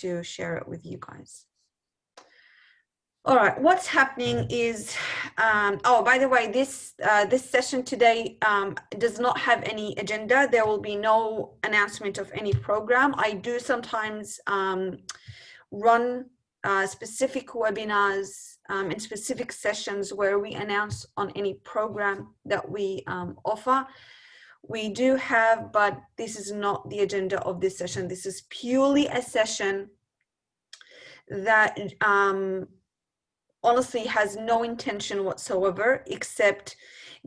to share it with you guys. All right, what's happening is, oh, by the way, this session today does not have any agenda. There will be no announcement of any program. I do sometimes run specific webinars in specific sessions where we announce on any program that we offer. We do have, but this is not the agenda of this session. This is purely a session that honestly has no intention whatsoever except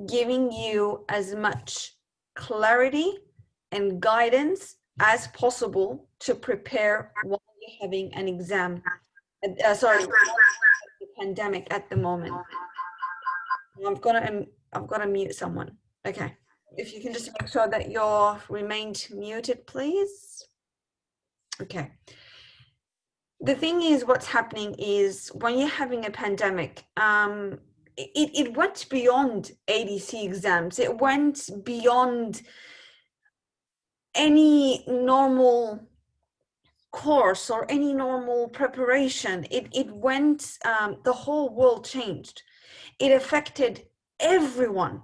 giving you as much clarity and guidance as possible to prepare while you're having an exam. Sorry, the pandemic at the moment. I've got to mute someone. Okay, if you can just make sure that you're remained muted, please. Okay. The thing is, what's happening is when you're having a pandemic, it went beyond ADC exams. It went beyond any normal course or any normal preparation. It went, the whole world changed. It affected everyone,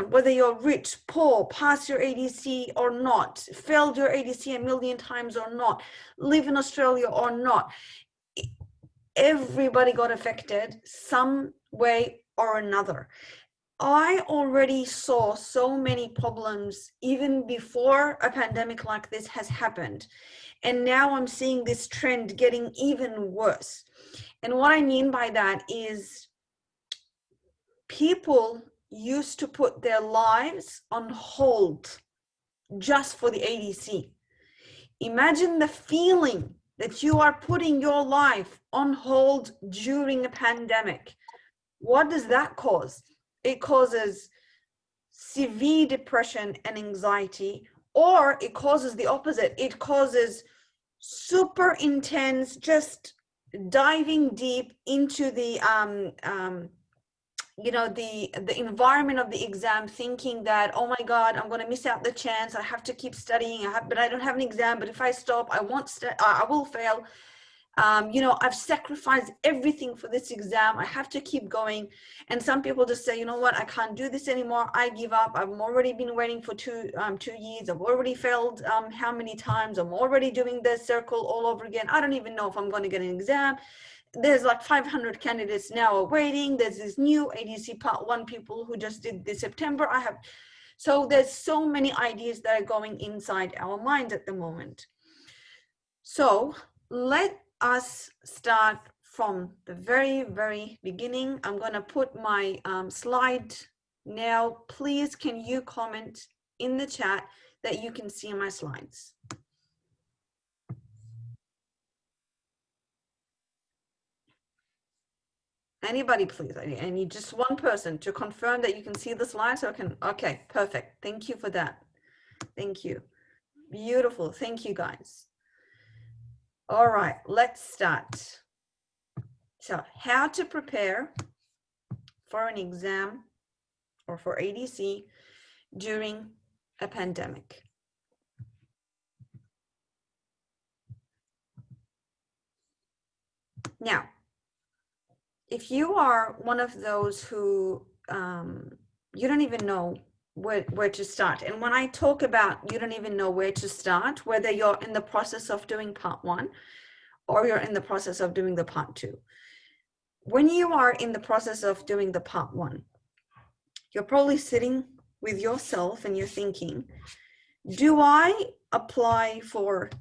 whether you're rich, poor, passed your ADC or not, failed your ADC a million times or not, live in Australia or not. Everybody got affected some way or another. I already saw so many problems even before a pandemic like this has happened. And now I'm seeing this trend getting even worse. And what I mean by that is people used to put their lives on hold just for the ADC. Imagine the feeling that you are putting your life on hold during a pandemic. What does that cause? It causes severe depression and anxiety, or it causes the opposite. It causes super intense, just diving deep into the you know, the environment of the exam, thinking that, oh my God, I'm going to miss out the chance. I have to keep studying. But I don't have an exam. But if I stop, I will fail. You know, I've sacrificed everything for this exam. I have to keep going. And some people just say, you know what, I can't do this anymore. I give up. I've already been waiting for 2 years. I've already failed how many times? I'm already doing the circle all over again. I don't even know if I'm going to get an exam. There's like 500 candidates now are waiting. There's this new ADC Part 1 people who just did this September. So there's so many ideas that are going inside our minds at the moment. So let us start from the very, very beginning. I'm going to put my slide now. Please, can you comment in the chat that you can see my slides? Anybody, please. I need just one person to confirm that you can see the slides. So I can, okay, perfect. Thank you for that. Thank you. Beautiful. Thank you, guys. All right, let's start. So how to prepare for an exam or for ADC during a pandemic. Now, if you are one of those who you don't even know where to start, and when I talk about you don't even know where to start, whether you're in the process of doing Part 1 or you're in the process of doing the Part 2, when you are in the process of doing the Part 1, you're probably sitting with yourself and you're thinking, do I apply for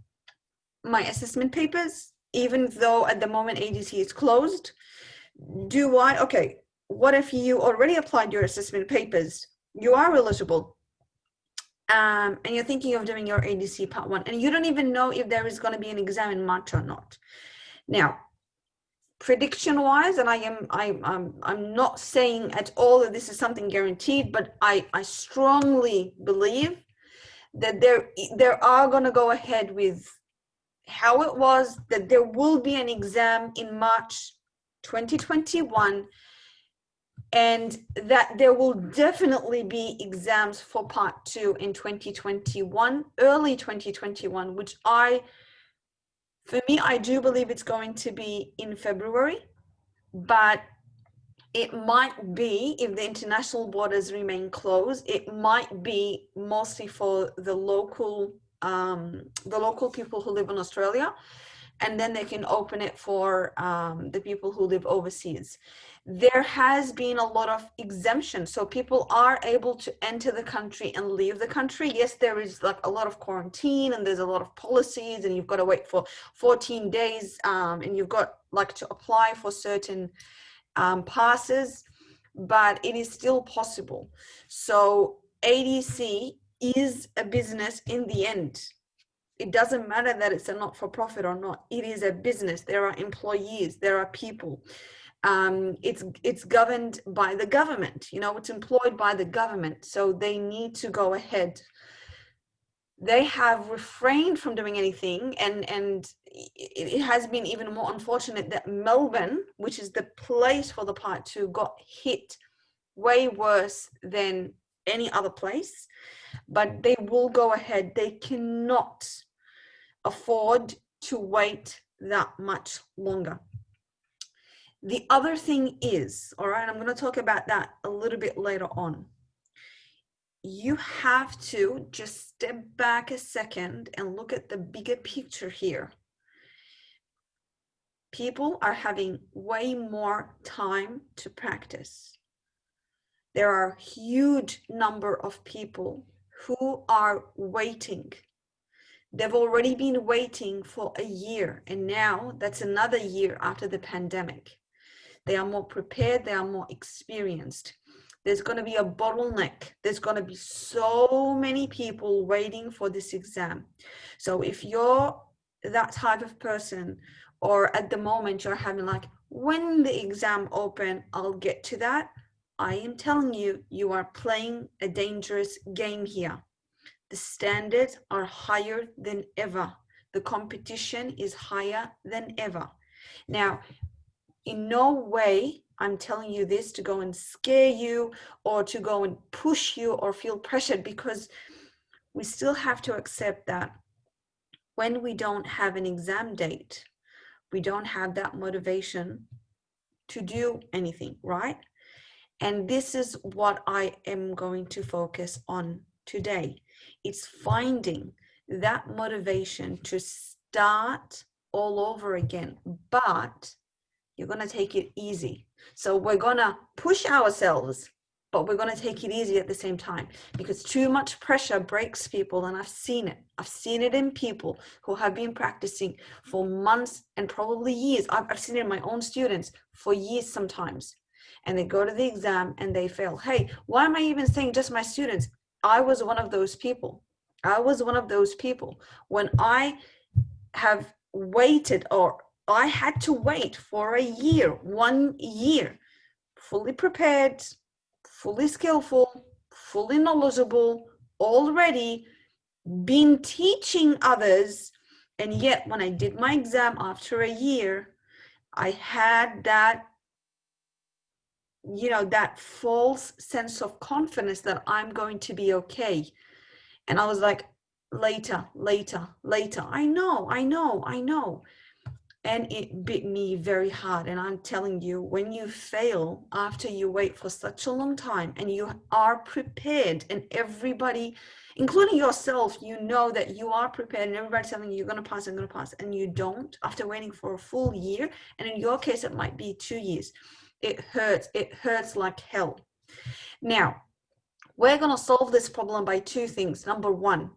my assessment papers even though at the moment ADC is closed? Do I, okay, what if you already applied your assessment papers, you are eligible, and you're thinking of doing your ADC Part 1, and you don't even know if there is going to be an exam in March or not. Now, prediction-wise, and I'm not saying at all that this is something guaranteed, but I strongly believe that there are going to go ahead with how it was, that there will be an exam in March 2021, and that there will definitely be exams for Part 2 in 2021, early 2021, which I For me, I do believe it's going to be in February, but it might be, if the international borders remain closed, it might be mostly for the local people who live in Australia, and then they can open it for the people who live overseas. There has been a lot of exemption, so people are able to enter the country and leave the country. Yes, there is like a lot of quarantine and there's a lot of policies, and you've got to wait for 14 days, and you've got like to apply for certain passes, but it is still possible. So ADC is a business in the end. It doesn't matter that it's a not-for-profit or not. It is a business. There are employees. There are people. It's governed by the government. You know, it's employed by the government. So they need to go ahead. They have refrained from doing anything, and it has been even more unfortunate that Melbourne, which is the place for the Part 2, got hit way worse than any other place. But they will go ahead. They cannot afford to wait that much longer. The other thing is, all right, I'm going to talk about that a little bit later on. You have to just step back a second and look at the bigger picture here. People are having way more time to practice. There are a huge number of people who are waiting. They've already been waiting for a year, and now that's another year after the pandemic. They are more prepared, they are more experienced. There's going to be a bottleneck. There's going to be so many people waiting for this exam. So if you're that type of person, or at the moment you're having like, when the exam open, I'll get to that, I am telling you, you are playing a dangerous game here. The standards are higher than ever. The competition is higher than ever. Now, in no way I'm telling you this to go and scare you or to go and push you or feel pressured, because we still have to accept that when we don't have an exam date, we don't have that motivation to do anything, right? And this is what I am going to focus on today. It's finding that motivation to start all over again, but you're going to take it easy. So we're going to push ourselves, but we're going to take it easy at the same time, because too much pressure breaks people. And I've seen it. I've seen it in people who have been practicing for months and probably years. I've seen it in my own students for years sometimes. And they go to the exam and they fail. Hey, why am I even saying just my students? I was one of those people. I was one of those people. When I have waited, or I had to wait for a year, 1 year, fully prepared, fully skillful, fully knowledgeable, already been teaching others. And yet when I did my exam after a year, I had that, you know, that false sense of confidence that I'm going to be okay. And I was like, later. I know. And it bit me very hard. And I'm telling you, when you fail after you wait for such a long time and you are prepared, and everybody, including yourself, you know that you are prepared, and everybody's telling you, you're going to pass, and you don't after waiting for a full year. And in your case, it might be 2 years. It hurts like hell. Now, we're going to solve this problem by two things. Number one,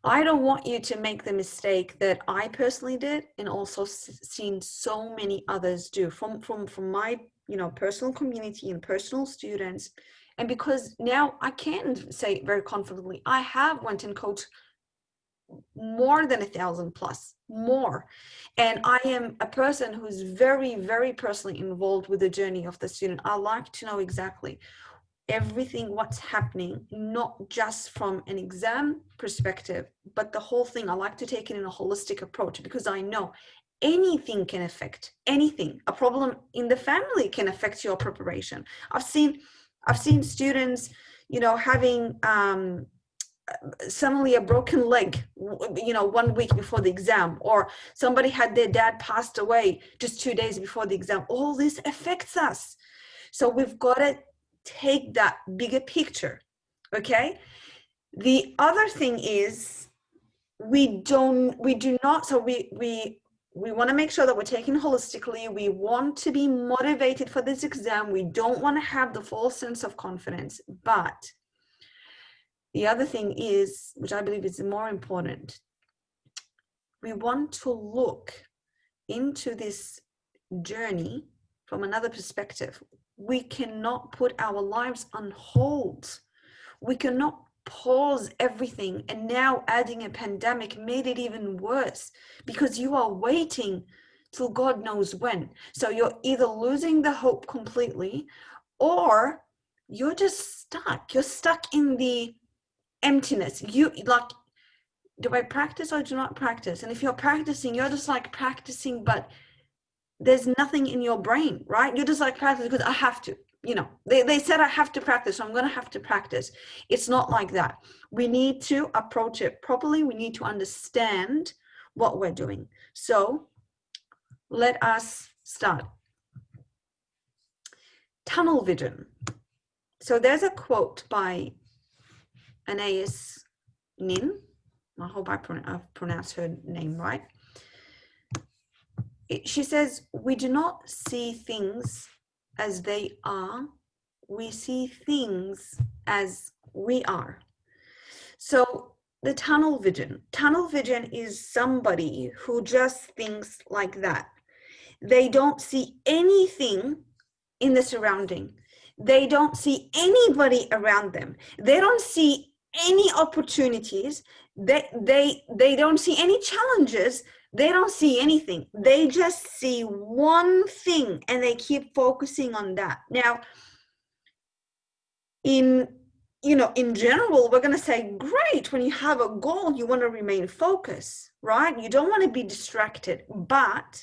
I don't want you to make the mistake that I personally did, and also seen so many others do from my, you know, personal community and personal students. And because now I can say very confidently, I have went and coached more than 1,000 plus, more. And I am a person who's very, very personally involved with the journey of the student. I like to know exactly everything, what's happening, not just from an exam perspective, but the whole thing. I like to take it in a holistic approach, because I know anything can affect anything. A problem in the family can affect your preparation. I've seen students, you know, having suddenly a broken leg, you know, 1 week before the exam, or somebody had their dad passed away just 2 days before the exam. All this affects us. So we've got to take that bigger picture. Okay. The other thing is we do not, so we want to make sure that we're taking holistically. We want to be motivated for this exam. We don't want to have the false sense of confidence. But the other thing is, which I believe is more important, we want to look into this journey from another perspective. We cannot put our lives on hold. We cannot pause everything, and now adding a pandemic made it even worse because you are waiting till God knows when. So you're either losing the hope completely, or you're just stuck. You're stuck in the emptiness. You like, do I practice or do not practice? And if you're practicing, you're just like practicing, but there's nothing in your brain, right? You're just like practice because I have to. You know, they said I have to practice, so I'm going to have to practice. It's not like that. We need to approach it properly. We need to understand what we're doing. So let us start. Tunnel vision. So there's a quote by Anais Nin. I hope I've pronounced her name right. She says, we do not see things as they are, we see things as we are. So the tunnel vision is somebody who just thinks like that. They don't see anything in the surrounding. They don't see anybody around them. They don't see any opportunities. They don't see any challenges. They don't see anything. They just see one thing and they keep focusing on that. Now, in general, we're going to say, great, when you have a goal, you want to remain focused, right? You don't want to be distracted. But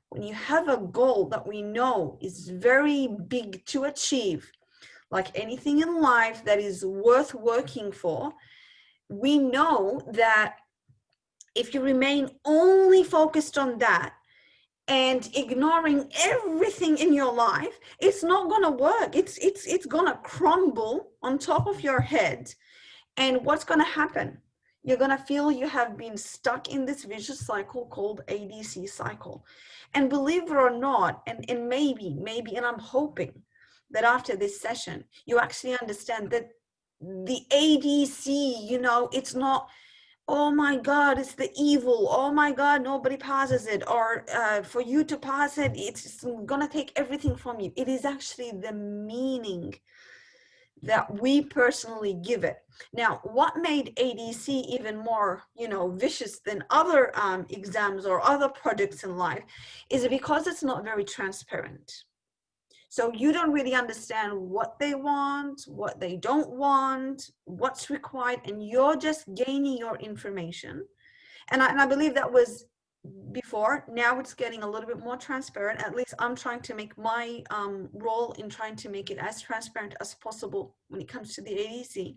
when you have a goal that we know is very big to achieve, like anything in life that is worth working for, we know that if you remain only focused on that and ignoring everything in your life, it's not going to work. It's going to crumble on top of your head. And what's going to happen? You're going to feel you have been stuck in this vicious cycle called ADC cycle. And believe it or not, and maybe, and I'm hoping that after this session, you actually understand that the ADC, it's not, oh my God, it's the evil. Oh my God, nobody passes it. Or for you to pass it, it's going to take everything from you. It is actually the meaning that we personally give it. Now, what made ADC even more, vicious than other exams or other projects in life is because it's not very transparent. So you don't really understand what they want, what they don't want, what's required, and you're just gaining your information. And I believe that was before. Now it's getting a little bit more transparent. At least I'm trying to make my role in trying to make it as transparent as possible when it comes to the ADC.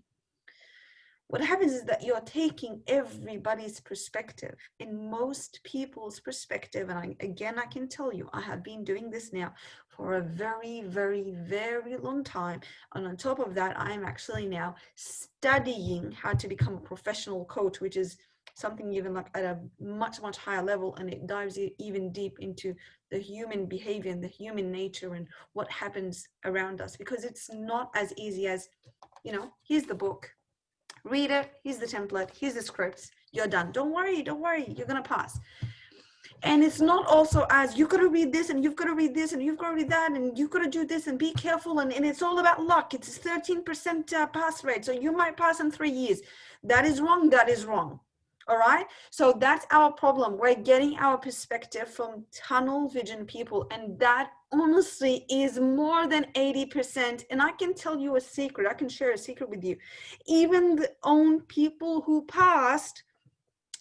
What happens is that you're taking everybody's perspective, and most people's perspective, and I can tell you, I have been doing this now for a very, very, very long time. And on top of that, I'm actually now studying how to become a professional coach, which is something even like at a much, much higher level, and it dives even deep into the human behavior and the human nature and what happens around us, because it's not as easy as, here's the book. Read it, here's the template, here's the scripts, you're done. Don't worry, you're gonna pass. And it's not also as you've got to read this and you've got to read this and you've got to read that and you've got to do this and be careful, and it's all about luck. It's 13% pass rate, so you might pass in 3 years. That is wrong. All right, so that's our problem. We're getting our perspective from tunnel vision people, and that honestly is more than 80%. And I can tell you a secret. I can share a secret with you. Even the own people who passed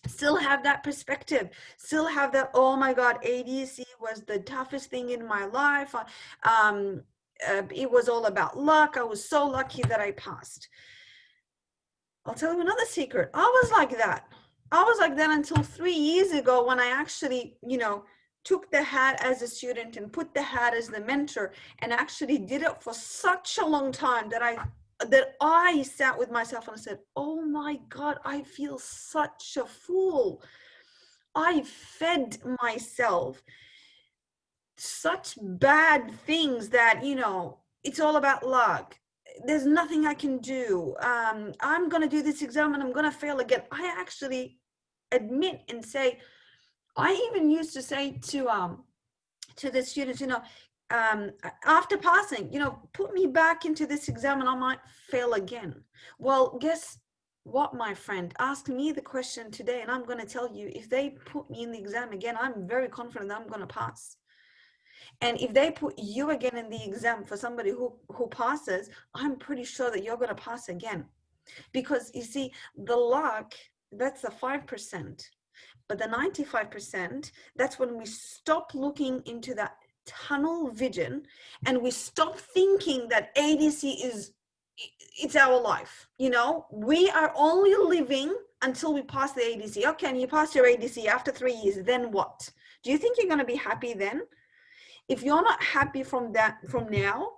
still have that perspective, still have that, oh my God, ADC was the toughest thing in my life. It was all about luck. I was so lucky that I passed. I'll tell you another secret. I was like that. I was like that until 3 years ago when I actually, you know, took the hat as a student and put the hat as the mentor, and actually did it for such a long time that I sat with myself and I said, oh my God, I feel such a fool. I fed myself such bad things that, you know, it's all about luck. There's nothing I can do. I'm going to do this exam and I'm going to fail again. I actually admit and say, I even used to say to the students, you know, after passing, you know, put me back into this exam and I might fail again. Well, guess what, my friend? Ask me the question today and I'm going to tell you, if they put me in the exam again, I'm very confident that I'm going to pass. And if they put you again in the exam for somebody who passes, I'm pretty sure that you're going to pass again. Because you see, the luck, that's the 5%. But the 95%, that's when we stop looking into that tunnel vision and we stop thinking that ADC it's our life. You know, we are only living until we pass the ADC. Okay, and you pass your ADC after 3 years, then what? Do you think you're going to be happy then? If you're not happy from now,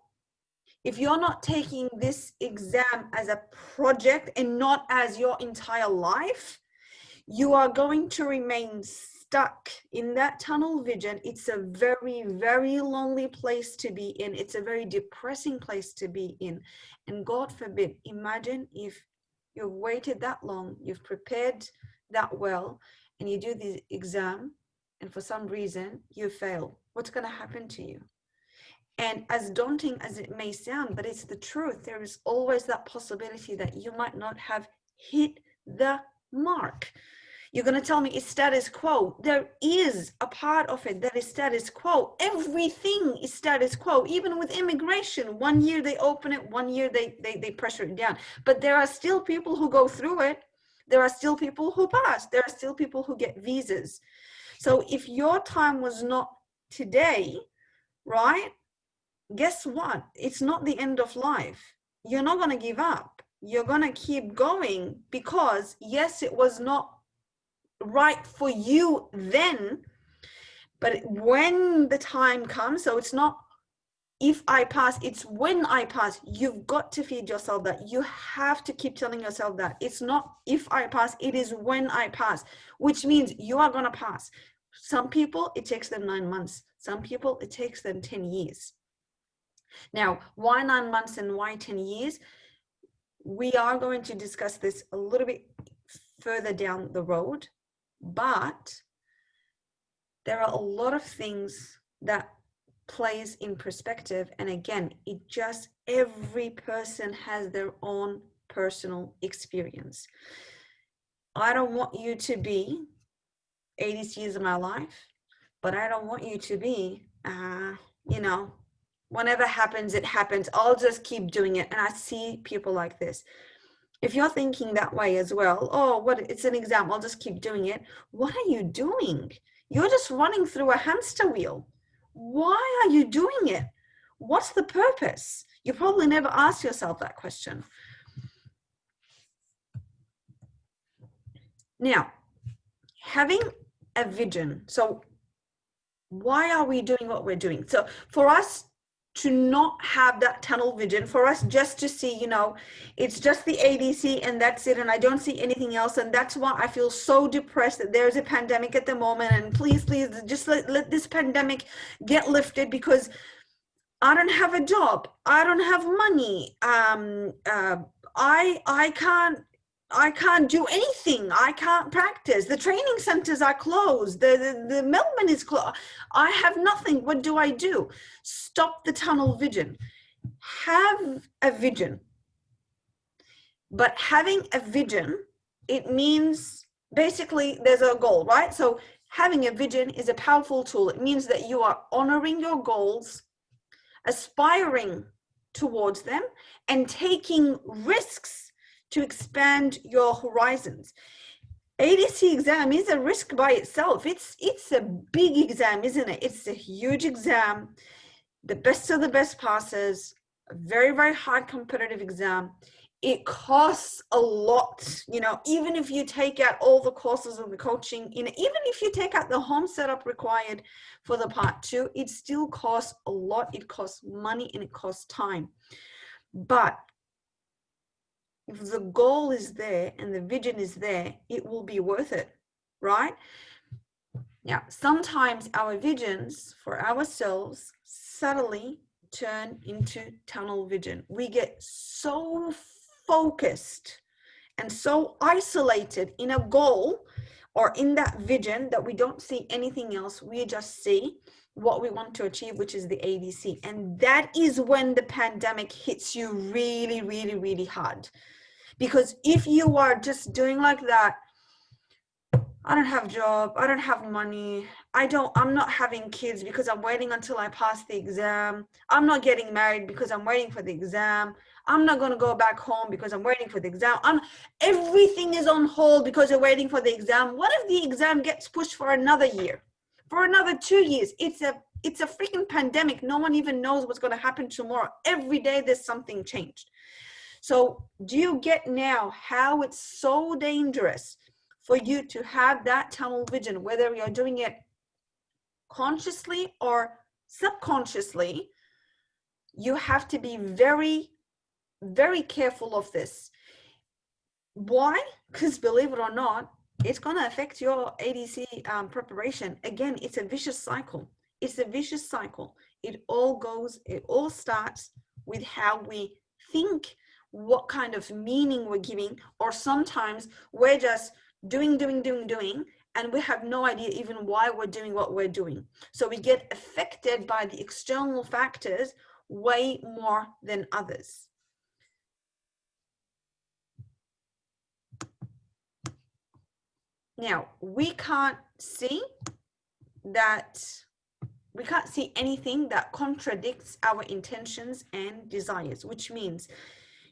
if you're not taking this exam as a project and not as your entire life, you are going to remain stuck in that tunnel vision. It's a very, very lonely place to be in. It's a very depressing place to be in. And God forbid, imagine if you've waited that long, you've prepared that well, and you do the exam, and for some reason you fail. What's going to happen to you? And as daunting as it may sound, but it's the truth, there is always that possibility that you might not have hit the mark. You're going to tell me it's status quo. There is a part of it that is status quo. Everything is status quo, even with immigration. 1 year they open it, 1 year they pressure it down. But there are still people who go through it. There are still people who pass. There are still people who get visas. So if your time was not today, right? Guess what? It's not the end of life. You're not going to give up. You're going to keep going because, yes, it was not right for you then, but when the time comes, so it's not if I pass, it's when I pass. You've got to feed yourself that. You have to keep telling yourself that. It's not if I pass, it is when I pass, which means you are going to pass. Some people, it takes them 9 months. Some people, it takes them 10 years. Now, why 9 months and why 10 years? We are going to discuss this a little bit further down the road, but there are a lot of things that plays in perspective. And again, every person has their own personal experience. I don't want you to be 80 years of my life, but I don't want you to be, you know, whenever happens, it happens. I'll just keep doing it. And I see people like this. If you're thinking that way as well, oh, it's an exam, I'll just keep doing it. What are you doing? You're just running through a hamster wheel. Why are you doing it? What's the purpose? You probably never asked yourself that question. Now, having a vision. So why are we doing what we're doing? So for us to not have that tunnel vision, for us just to see, you know, it's just the ADC and that's it, and I don't see anything else, and that's why I feel so depressed that there's a pandemic at the moment, and please just let this pandemic get lifted because I don't have a job, I don't have money, I can't do anything. I can't practice. The training centers are closed. The Melbourne is closed. I have nothing. What do I do? Stop the tunnel vision. Have a vision. But having a vision, it means basically there's a goal, right? So having a vision is a powerful tool. It means that you are honoring your goals, aspiring towards them, and taking risks to expand your horizons. ADC exam is a risk by itself. It's a big exam, isn't it? It's a huge exam. The best of the best passes, a very, very hard competitive exam. it costs a lot, you know, even if you take out all the courses and the coaching, you know, even if you take out the home setup required for the part 2, it still costs a lot. It costs money and it costs time. But if the goal is there and the vision is there, it will be worth it, right? Now, sometimes our visions for ourselves subtly turn into tunnel vision. We get so focused and so isolated in a goal or in that vision that we don't see anything else. We just see what we want to achieve, which is the ADC. And that is when the pandemic hits you really, really, really hard. Because if you are just doing like that, I don't have a job, I don't have money, I'm not having kids because I'm waiting until I pass the exam, I'm not getting married because I'm waiting for the exam, I'm not going to go back home because I'm waiting for the exam, everything is on hold because you're waiting for the exam. What if the exam gets pushed for another year, for another 2 years? It's a freaking pandemic. No one even knows what's going to happen tomorrow. Every day there's something changed. So do you get now how it's so dangerous for you to have that tunnel vision, whether you're doing it consciously or subconsciously? You have to be very, very careful of this. Why? Because believe it or not, it's going to affect your ADC preparation. Again, it's a vicious cycle. It's a vicious cycle. It all starts with how we think, what kind of meaning we're giving, or sometimes we're just doing, and we have no idea even why we're doing what we're doing. So we get affected by the external factors way more than others. Now, we can't see anything that contradicts our intentions and desires, which means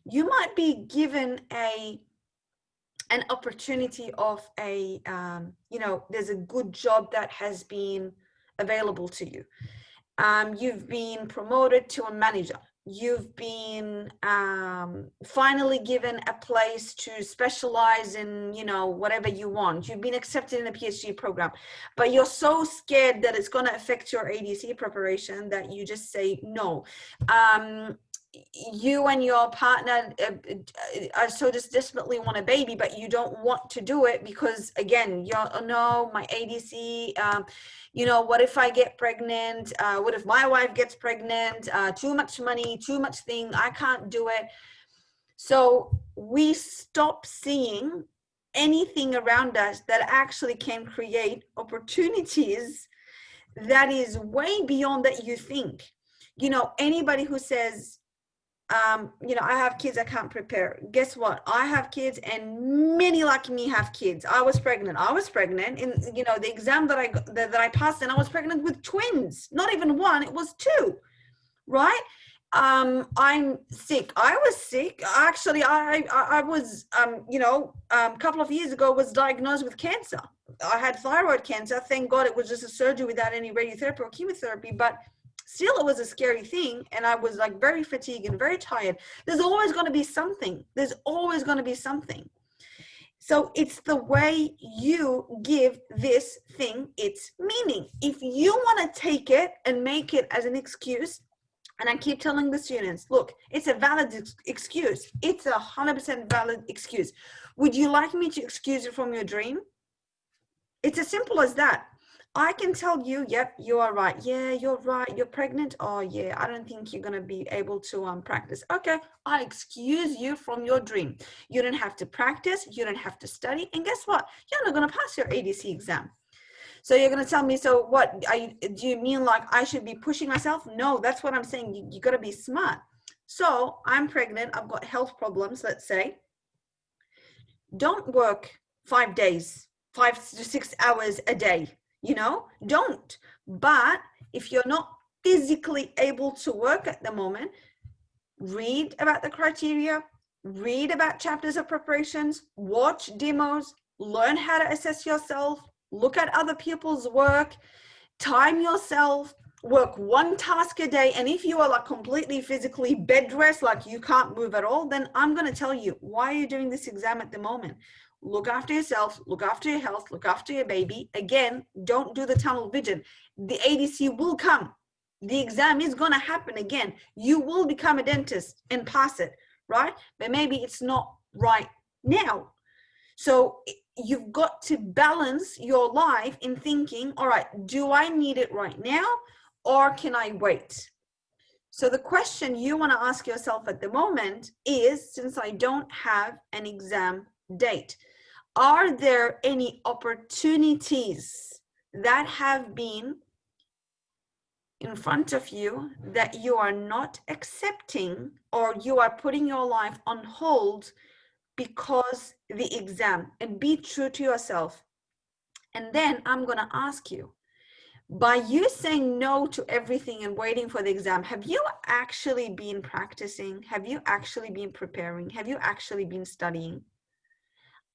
you might be given an opportunity of there's a good job that has been available to you. You've been promoted to a manager. You've been finally given a place to specialize in, whatever you want. You've been accepted in a PhD program, but you're so scared that it's going to affect your ADC preparation that you just say no. You and your partner are so just desperately want a baby, but you don't want to do it because, again, my ADC, what if I get pregnant? What if my wife gets pregnant? Too much money, too much thing, I can't do it. So we stop seeing anything around us that actually can create opportunities that is way beyond that you think. Anybody who says, I have kids, I can't prepare. Guess what? I have kids, and many like me have kids. I was pregnant in, the exam that I passed, and I was pregnant with twins. Not even one, it was two, right? I'm sick. I was sick. Actually, I was, a couple of years ago was diagnosed with cancer. I had thyroid cancer. Thank God it was just a surgery without any radiotherapy or chemotherapy, but still, it was a scary thing, and I was like very fatigued and very tired. There's always going to be something. So it's the way you give this thing its meaning. If you want to take it and make it as an excuse, and I keep telling the students, look, it's a valid excuse. It's 100% valid excuse. Would you like me to excuse it from your dream? It's as simple as that. I can tell you, yep, you are right. Yeah, you're right. You're pregnant. Oh, yeah, I don't think you're going to be able to practice. Okay, I excuse you from your dream. You don't have to practice. You don't have to study. And guess what? You're not going to pass your ADC exam. So you're going to tell me, so what? Do you mean like I should be pushing myself? No, that's what I'm saying. You got to be smart. So I'm pregnant. I've got health problems, let's say. Don't work 5 days, 5 to 6 hours a day. Don't. But if you're not physically able to work at the moment, read about the criteria, read about chapters of preparations, watch demos, learn how to assess yourself, look at other people's work, time yourself, work one task a day, and if you are like completely physically bed rest, like you can't move at all, then I'm going to tell you, why are you doing this exam at the moment? Look after yourself, look after your health, look after your baby. Again, don't do the tunnel vision. The ADC will come. The exam is going to happen again. You will become a dentist and pass it, right? But maybe it's not right now. So you've got to balance your life in thinking, all right, do I need it right now, or can I wait? So the question you want to ask yourself at the moment is, since I don't have an exam date, are there any opportunities that have been in front of you that you are not accepting, or you are putting your life on hold because the exam? And be true to yourself. And then I'm going to ask you, by you saying no to everything and waiting for the exam, have you actually been practicing? Have you actually been preparing? Have you actually been studying?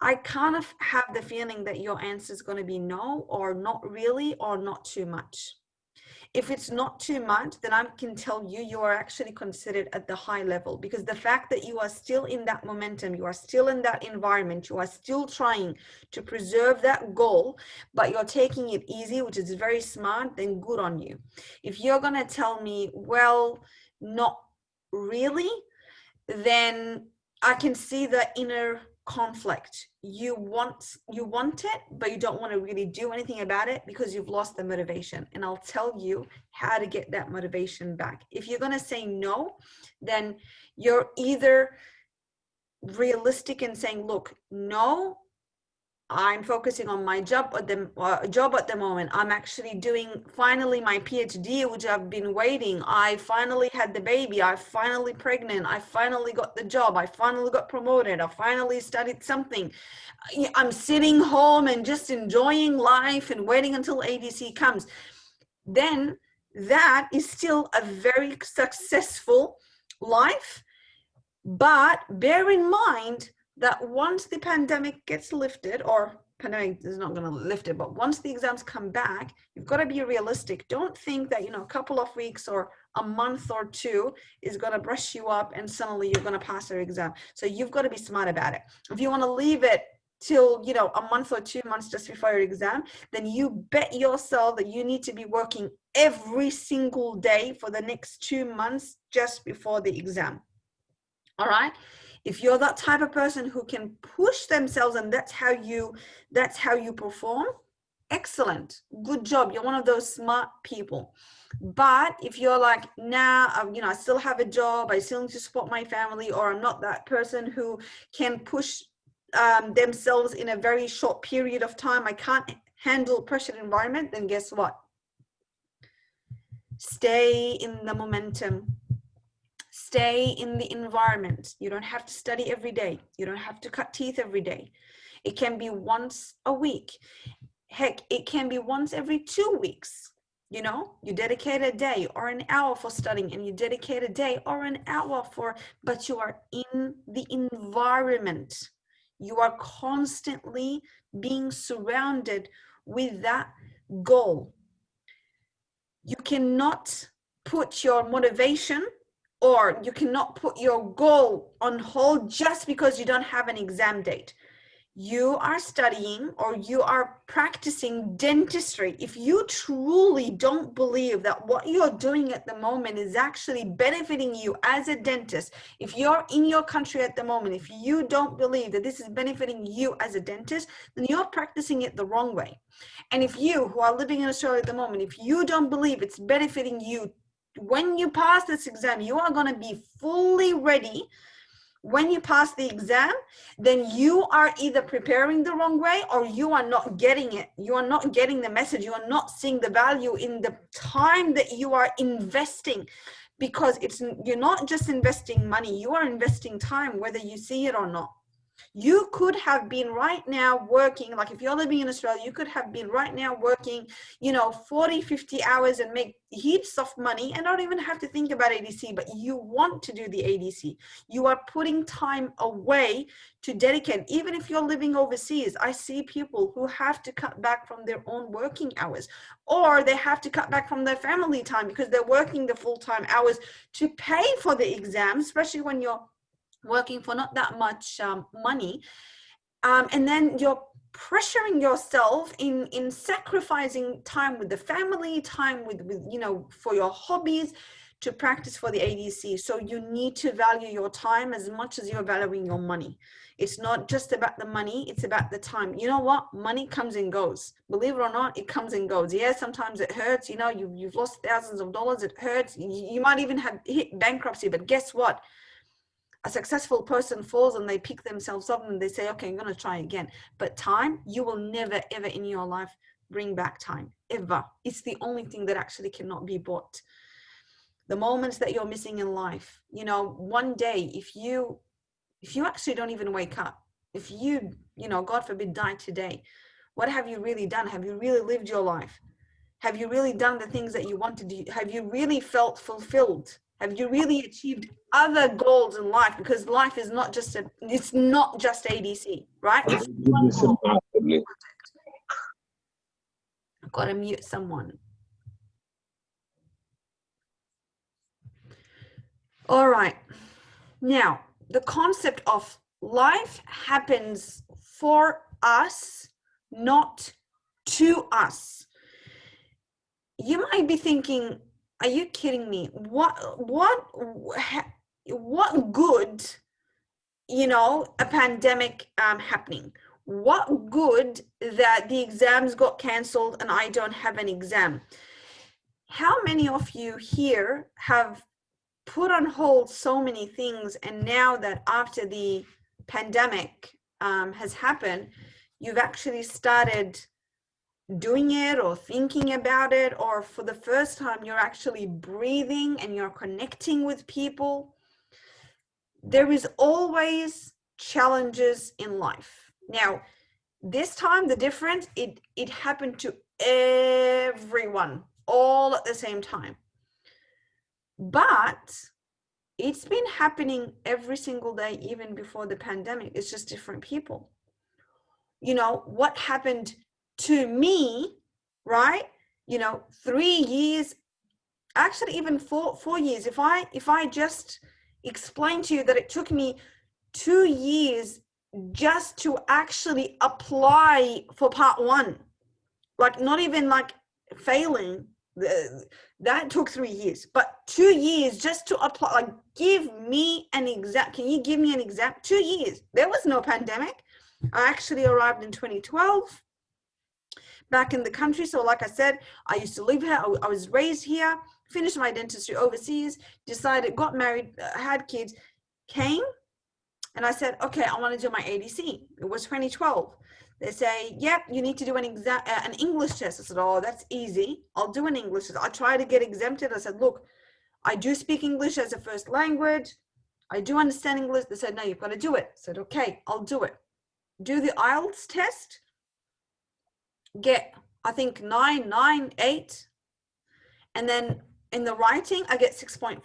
I kind of have the feeling that your answer is going to be no, or not really, or not too much. If it's not too much, then I can tell you, you are actually considered at the high level, because the fact that you are still in that momentum, you are still in that environment, you are still trying to preserve that goal, but you're taking it easy, which is very smart, then good on you. If you're going to tell me, well, not really, then I can see the inner conflict. You want it, but you don't want to really do anything about it because you've lost the motivation. And I'll tell you how to get that motivation back. If you're going to say no, then you're either realistic in saying, look, no, I'm focusing on my job at the moment. I'm actually doing finally my PhD, which I've been waiting. I finally had the baby. I finally pregnant. I finally got the job. I finally got promoted. I finally studied something. I'm sitting home and just enjoying life and waiting until ADC comes. Then that is still a very successful life. But bear in mind that once the pandemic gets lifted, or pandemic is not going to lift it, but once the exams come back, you've got to be realistic. Don't think that, a couple of weeks or a month or two is going to brush you up and suddenly you're going to pass your exam. So you've got to be smart about it. If you want to leave it till, a month or 2 months just before your exam, then you bet yourself that you need to be working every single day for the next 2 months just before the exam. All right. If you're that type of person who can push themselves and that's how you perform, excellent, good job. You're one of those smart people. But if you're like, nah, I still have a job, I still need to support my family, or I'm not that person who can push themselves in a very short period of time, I can't handle pressured environment, then guess what? Stay in the momentum. Stay in the environment. You don't have to study every day. You don't have to cut teeth every day. It can be once a week. Heck, it can be once every 2 weeks. You dedicate a day or an hour for studying, and you dedicate a day or an hour but you are in the environment. You are constantly being surrounded with that goal. You cannot put your motivation, or you cannot put your goal on hold just because you don't have an exam date. You are studying or you are practicing dentistry. If you truly don't believe that what you're doing at the moment is actually benefiting you as a dentist, if you're in your country at the moment, if you don't believe that this is benefiting you as a dentist, then you're practicing it the wrong way. And if you, who are living in Australia at the moment, if you don't believe it's benefiting you, when you pass this exam, you are going to be fully ready. When you pass the exam, then you are either preparing the wrong way or you are not getting it. You are not getting the message. You are not seeing the value in the time that you are investing, because you're not just investing money, you are investing time, whether you see it or not. You could have been right now working, like if you're living in Australia, you could have been right now working, you know, 40, 50 hours and make heaps of money and don't even have to think about ADC, but you want to do the ADC. You are putting time away to dedicate. Even if you're living overseas, I see people who have to cut back from their own working hours, or they have to cut back from their family time because they're working the full-time hours to pay for the exam, especially when you're working for not that much money, and then you're pressuring yourself in sacrificing time with the family, time with you know, for your hobbies, to practice for the ADC. So you need to value your time as much as you're valuing your money. It's not just about the money, it's about the time. You know what? Money comes and goes. Believe it or not, it comes and goes. Yeah, sometimes it hurts. You know, you've lost thousands of dollars. It hurts. You might even have hit bankruptcy, but guess what? A successful person falls and they pick themselves up and they say, okay, I'm going to try again. But time, you will never, ever in your life bring back time, ever. It's the only thing that actually cannot be bought. The moments that you're missing in life, you know, one day, if you actually don't even wake up, if you know, God forbid, die today, what have you really done? Have you really lived your life? Have you really done the things that you want to do? Have you really felt fulfilled? Have you really achieved other goals in life? Because life is not just it's not just ADC, right? It's one goal. I've got to mute someone. All right. Now, the concept of life happens for us, not to us. You might be thinking, are you kidding me? What good, you know, a pandemic happening? What good that the exams got cancelled and I don't have an exam? How many of you here have put on hold so many things, and now that after the pandemic has happened, you've actually started doing it or thinking about it, or for the first time you're actually breathing and you're connecting with people? There is always challenges in life. Now, this time the difference, it happened to everyone all at the same time. But it's been happening every single day, even before the pandemic. It's just different people. You know, what happened to me, right? You know, 3 years, actually even four years. If I just explain to you that it took me 2 years just to actually apply for part 1, like not even like failing, that took 3 years, but 2 years just to apply. Like, give me an exam. Can you give me an exam? 2 years. There was no pandemic. I actually arrived in 2012 back in the country. So like I said, I used to live here. I was raised here, finished my dentistry overseas, decided, got married, had kids, came, and I said, okay, I want to do my ADC. It was 2012. They say, yep, you need to do an exam, an English test. I said, oh, that's easy. I'll do an English test. I tried to get exempted. I said, look, I do speak English as a first language. I do understand English. They said, no, you've got to do it. I said, okay, I'll do it. Do the IELTS test. Get, I think, 9, 9, 8. And then in the writing, I get 6.5.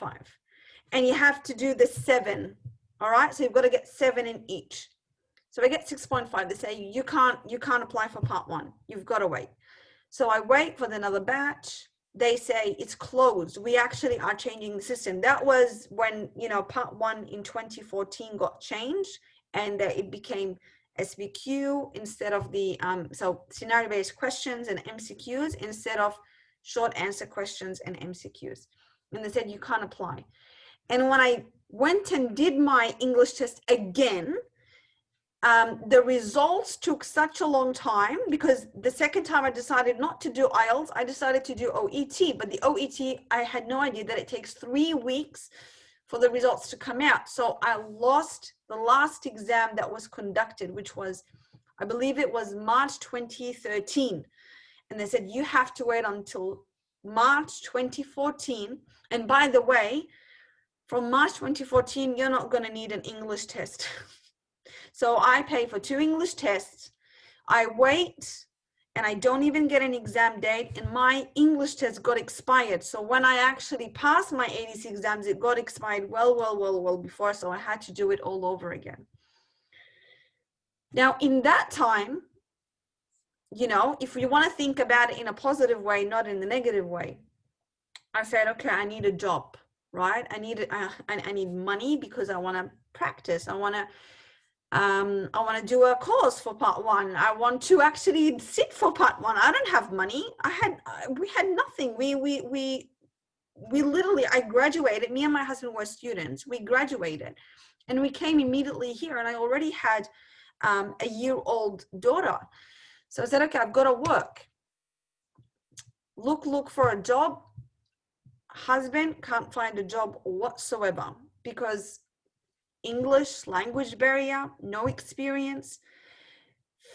And you have to do the 7. All right, so you've got to get 7 in each. So I get 6.5. They say you can't apply for part 1. You've got to wait. So I wait for another batch. They say it's closed. We actually are changing the system. That was when, you know, part 1 in 2014 got changed, and it became SBQ instead of the so scenario-based questions and MCQs instead of short answer questions and MCQs. And they said you can't apply. And when I went and did my English test again, the results took such a long time, because the second time I decided not to do IELTS, I decided to do OET. But the OET, I had no idea that it takes 3 weeks for the results to come out. So I lost the last exam that was conducted, which was, I believe it was March 2013. And they said, you have to wait until March 2014. And by the way, from March 2014, you're not going to need an English test. So I pay for 2 English tests. I wait and I don't even get an exam date, and my English test got expired. So when I actually passed my ADC exams, it got expired well before, so I had to do it all over again. Now, in that time, you know, if you want to think about it in a positive way, not in the negative way, I said, okay, I need a job, right? I need money because I want to practice. I want to do a course for part 1. I want to actually sit for part 1. I don't have money. We had nothing. We literally, I graduated. Me and my husband were students. We graduated and we came immediately here, and I already had a year-old daughter. So I said, okay, I've got to work. Look for a job. Husband can't find a job whatsoever because English language barrier, no experience.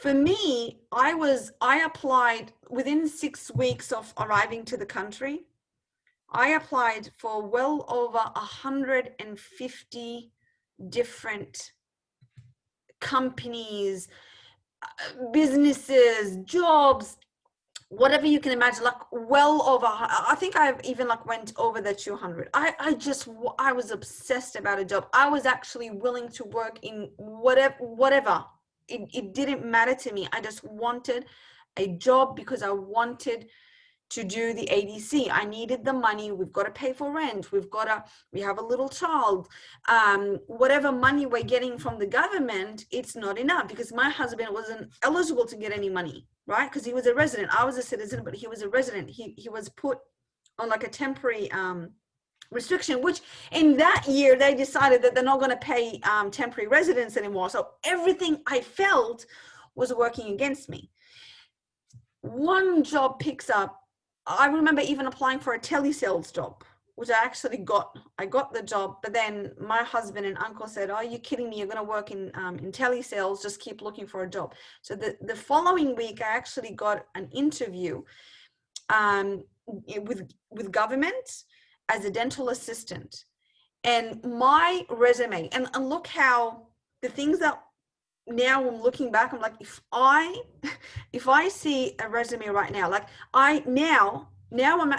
For me, I applied within 6 weeks of arriving to the country. I applied for well over 150 different companies, businesses, jobs, whatever you can imagine, like well over, I think I've even like went over the 200. I was obsessed about a job. I was actually willing to work in whatever. It didn't matter to me. I just wanted a job because I wanted to do the ADC. I needed the money. We've got to pay for rent. We have a little child. Whatever money we're getting from the government, it's not enough because my husband wasn't eligible to get any money, right? Because he was a resident. I was a citizen, but he was a resident. He was put on like a temporary restriction, which in that year they decided that they're not going to pay temporary residents anymore. So everything I felt was working against me. One job picks up. I remember even applying for a telesales job, which I actually got. I got the job, but then my husband and uncle said, "Oh, are you kidding me? You're going to work in telesales. Just keep looking for a job." So the following week, I actually got an interview with government as a dental assistant, and my resume. And look how the things that now I'm looking back, I'm like, if I see a resume right now, like I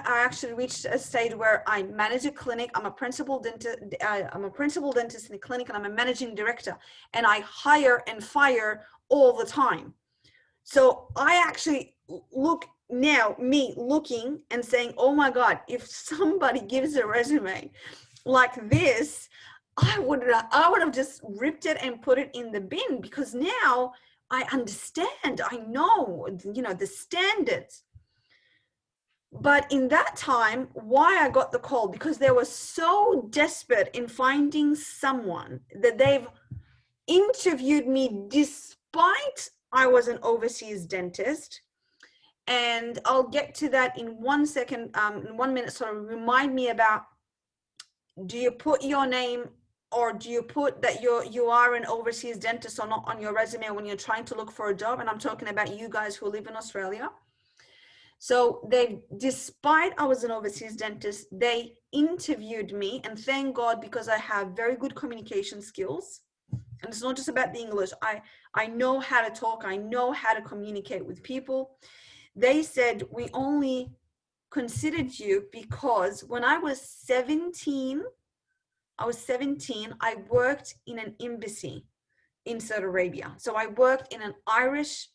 actually reached a stage where I manage a clinic. I'm a principal dentist in a clinic, and I'm a managing director, and I hire and fire all the time. So I actually look now, me looking and saying, oh my God, if somebody gives a resume like this, I would have just ripped it and put it in the bin, because now I understand, I know, the standards. But in that time, why I got the call, because they were so desperate in finding someone that they've interviewed me despite I was an overseas dentist. And I'll get to that in 1 second, in 1 minute. So remind me about, do you put your name, or do you put that you are an overseas dentist or not on your resume when you're trying to look for a job? And I'm talking about you guys who live in Australia. So despite I was an overseas dentist, they interviewed me, and thank God, because I have very good communication skills. And it's not just about the English. I know how to talk. I know how to communicate with people. They said, we only considered you because when I was 17, I worked in an embassy in Saudi Arabia. So I worked in an Irish,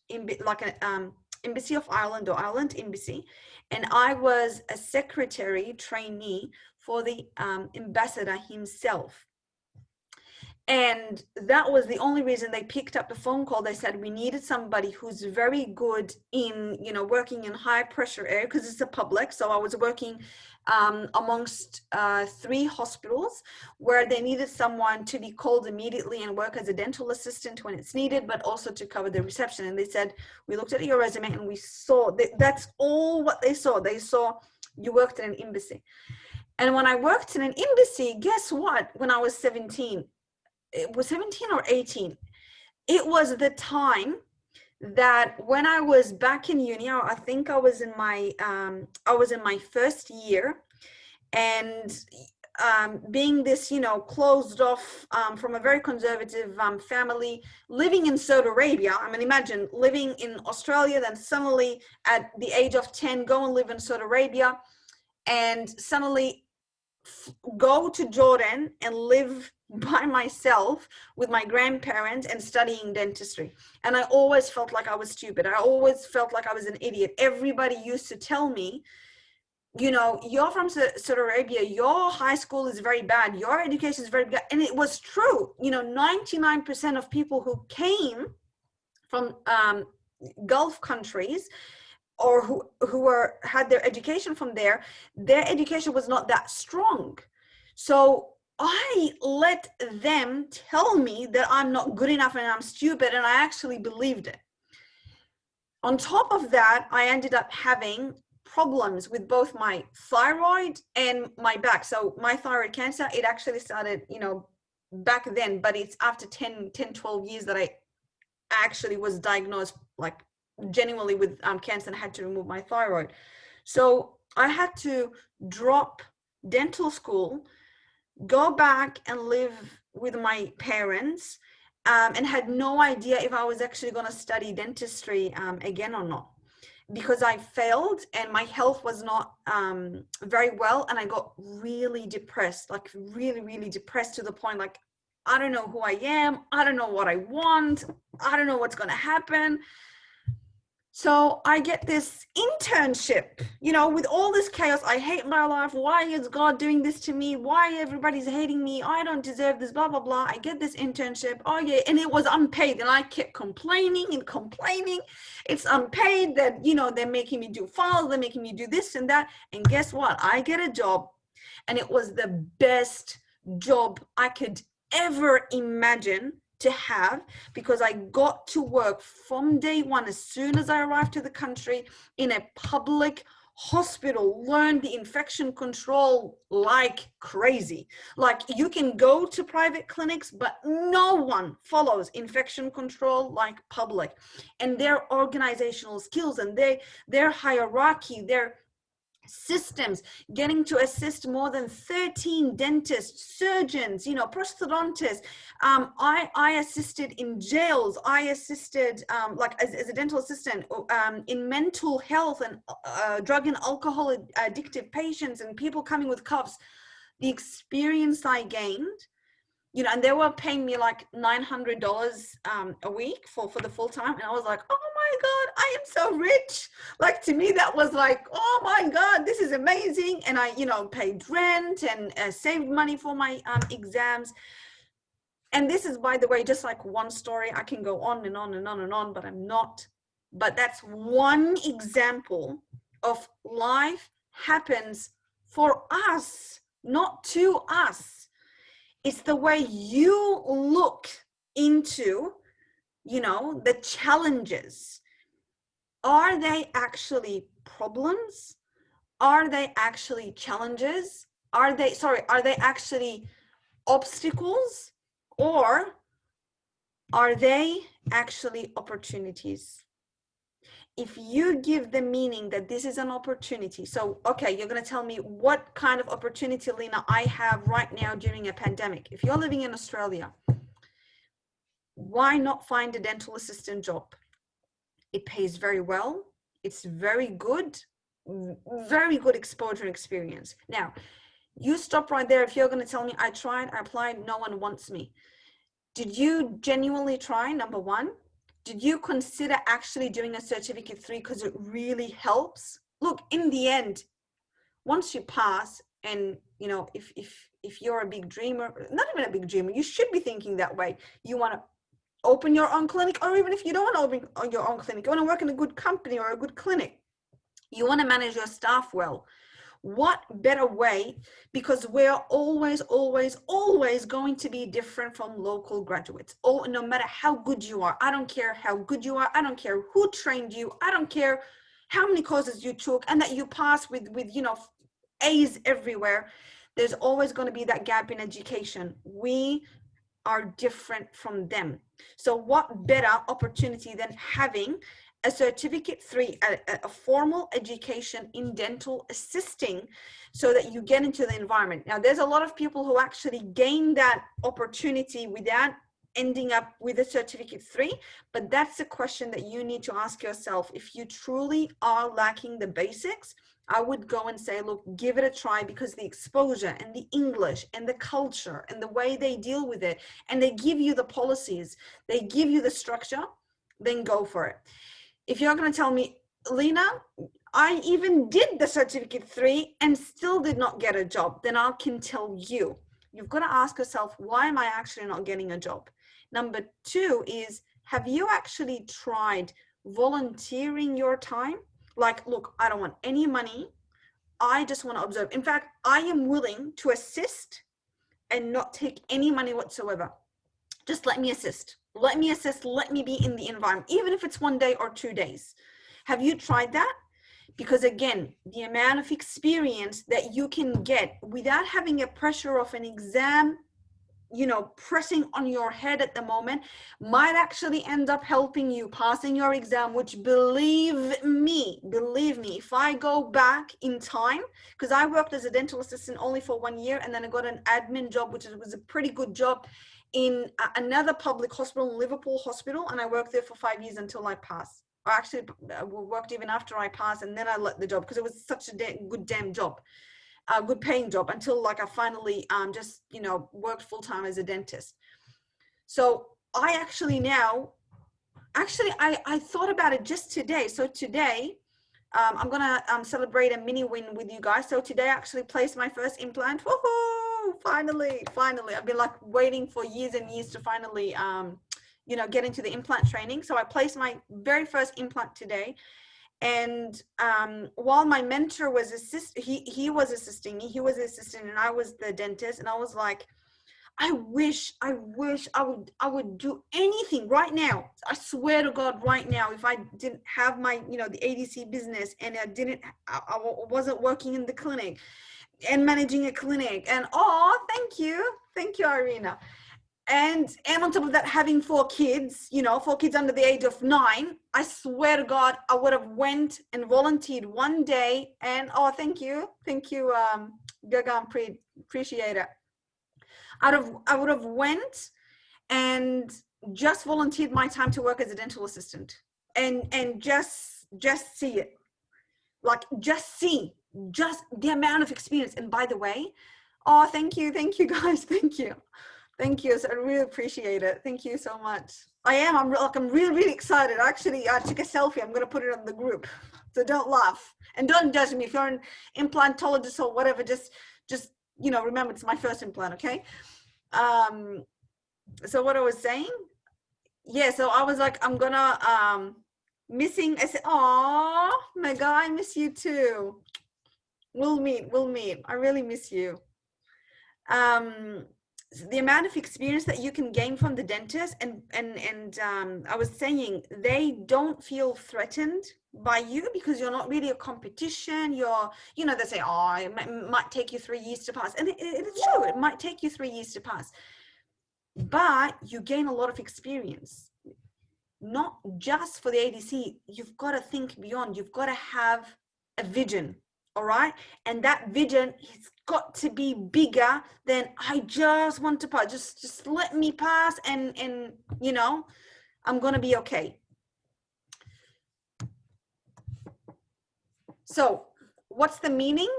Embassy of Ireland, or Ireland Embassy, and I was a secretary trainee for the ambassador himself. And that was the only reason they picked up the phone call. They said, we needed somebody who's very good in, working in high pressure area, because it's a public. So I was working amongst 3 hospitals where they needed someone to be called immediately and work as a dental assistant when it's needed, but also to cover the reception. And they said, we looked at your resume and we saw that's all what they saw. They saw you worked in an embassy. And when I worked in an embassy, guess what? When I was 17, it was 17 or 18. It was the time that when I was back in uni, I think I was in my first year, And being this, closed off from a very conservative family, living in Saudi Arabia. I mean, imagine living in Australia, then suddenly at the age of 10, go and live in Saudi Arabia, and suddenly go to Jordan and live by myself with my grandparents and studying dentistry. And I always felt like I was stupid. I always felt like I was an idiot. Everybody used to tell me, you're from Saudi Arabia, your high school is very bad, your education is very bad. And it was true. 99% of people who came from Gulf countries, or who had their education from there, their education was not that strong. So I let them tell me that I'm not good enough and I'm stupid, and I actually believed it. On top of that, I ended up having problems with both my thyroid and my back. So my thyroid cancer, it actually started, back then, but it's after 12 years that I actually was diagnosed, like, genuinely with cancer, and had to remove my thyroid. So I had to drop dental school, go back and live with my parents, and had no idea if I was actually going to study dentistry again or not, because I failed and my health was not very well, and I got really depressed, like really, really depressed, to the point like, I don't know who I am, I don't know what I want, I don't know what's going to happen. So I get this internship, with all this chaos. I hate my life. Why is God doing this to me? Why everybody's hating me? I don't deserve this, blah, blah, blah. I get this internship. Oh, yeah. And it was unpaid. And I kept complaining and complaining. It's unpaid, that, they're making me do files. They're making me do this and that. And guess what? I get a job. And it was the best job I could ever imagine to have, because I got to work from day one, as soon as I arrived to the country, in a public hospital, learned the infection control like crazy. Like, you can go to private clinics, but no one follows infection control like public. And their organizational skills and their hierarchy, their systems, getting to assist more than 13 dentists, surgeons, prosthodontists. I assisted in jails. I assisted as a dental assistant in mental health and drug and alcohol addictive patients and people coming with coughs. The experience I gained, and they were paying me like $900 a week for the full time. And I was like, oh my God, I am so rich. Like, to me, that was like, oh my God, this is amazing. And I, paid rent and saved money for my exams. And this is, by the way, just like one story. I can go on and on and on and on, but I'm not. But that's one example of life happens for us, not to us. It's the way you look into, the challenges. Are they actually problems? Are they actually challenges? Are they actually obstacles? Or are they actually opportunities? If you give the meaning that this is an opportunity, so, okay, you're going to tell me what kind of opportunity, Lena, I have right now during a pandemic. If you're living in Australia, why not find a dental assistant job? It pays very well. It's very good exposure and experience. Now, you stop right there. If you're going to tell me, I tried, I applied, no one wants me. Did you genuinely try, number one? Did you consider actually doing a certificate 3 because it really helps? Look, in the end, once you pass, and if you're a big dreamer, not even a big dreamer, you should be thinking that way. You want to open your own clinic, or even if you don't want to open your own clinic, you want to work in a good company or a good clinic. You want to manage your staff well. What better way? Because we're always going to be different from local graduates. Oh, no matter how good you are, I don't care how good you are, I don't care who trained you, I don't care how many courses you took and that you pass with A's everywhere. There's always going to be that gap in education. We are different from them. So what better opportunity than having a certificate 3, a formal education in dental assisting, so that you get into the environment. Now, there's a lot of people who actually gain that opportunity without ending up with a certificate 3, but that's a question that you need to ask yourself. If you truly are lacking the basics, I would go and say, look, give it a try, because the exposure and the English and the culture and the way they deal with it, and they give you the policies, they give you the structure, then go for it. If you're going to tell me, Lena, I even did the certificate 3 and still did not get a job, then I can tell you, you've got to ask yourself, why am I actually not getting a job? Number 2 is, have you actually tried volunteering your time? Like, look, I don't want any money. I just want to observe. In fact, I am willing to assist and not take any money whatsoever. Just let me assist. Let me assist. Let me be in the environment, even if it's 1 day or 2 days. Have you tried that? Because again, the amount of experience that you can get without having a pressure of an exam, you know, pressing on your head at the moment, might actually end up helping you passing your exam, which believe me, if I go back in time, because I worked as a dental assistant only for 1 year, and then I got an admin job, which was a pretty good job in another public hospital, Liverpool Hospital, and I worked there for 5 years until I passed. I actually worked even after I passed, and then I let the job because it was such a good damn job. A good paying job, until like I finally just, you know, worked full-time as a dentist. So I actually now, I thought about it just today. So today I'm gonna celebrate a mini win with you guys. So today I actually placed my first implant. Woohoo! Finally I've been like waiting for years and years to finally you know, get into the implant training. So I placed my very first implant today. And while my mentor was he was assisting me, and I was the dentist, and I was like, I wish I would do anything right now. I swear to God, right now, if I didn't have my, you know, the ADC business, and I wasn't working in the clinic and managing a clinic, and thank you, Irina. And on top of that, having 4 kids, you know, 4 kids under the age of 9, I swear to God, I would have went and volunteered 1 day. And thank you, Gagan, appreciate it. I would have went and just volunteered my time to work as a dental assistant, and just see it, like just the amount of experience. And by the way, thank you guys, thank you. So I really appreciate it. Thank you so much. I'm really excited. Actually, I took a selfie. I'm going to put it on the group. So don't laugh and don't judge me. If you're an implantologist or whatever, just, you know, remember it's my first implant. Okay. So what I was saying, yeah. So I was like, I'm going to, missing. I said, my guy, I miss you too. We'll meet. I really miss you. The amount of experience that you can gain from the dentist, and I was saying, they don't feel threatened by you because you're not really a competition. You're, you know, they say, it might take you 3 years to pass, and it's true, it might take you 3 years to pass, but you gain a lot of experience, not just for the ADC. You've got to think beyond. You've got to have a vision. All right. And that vision has got to be bigger than I just want to pass. Just let me pass, and you know, I'm going to be okay. So what's the meaning?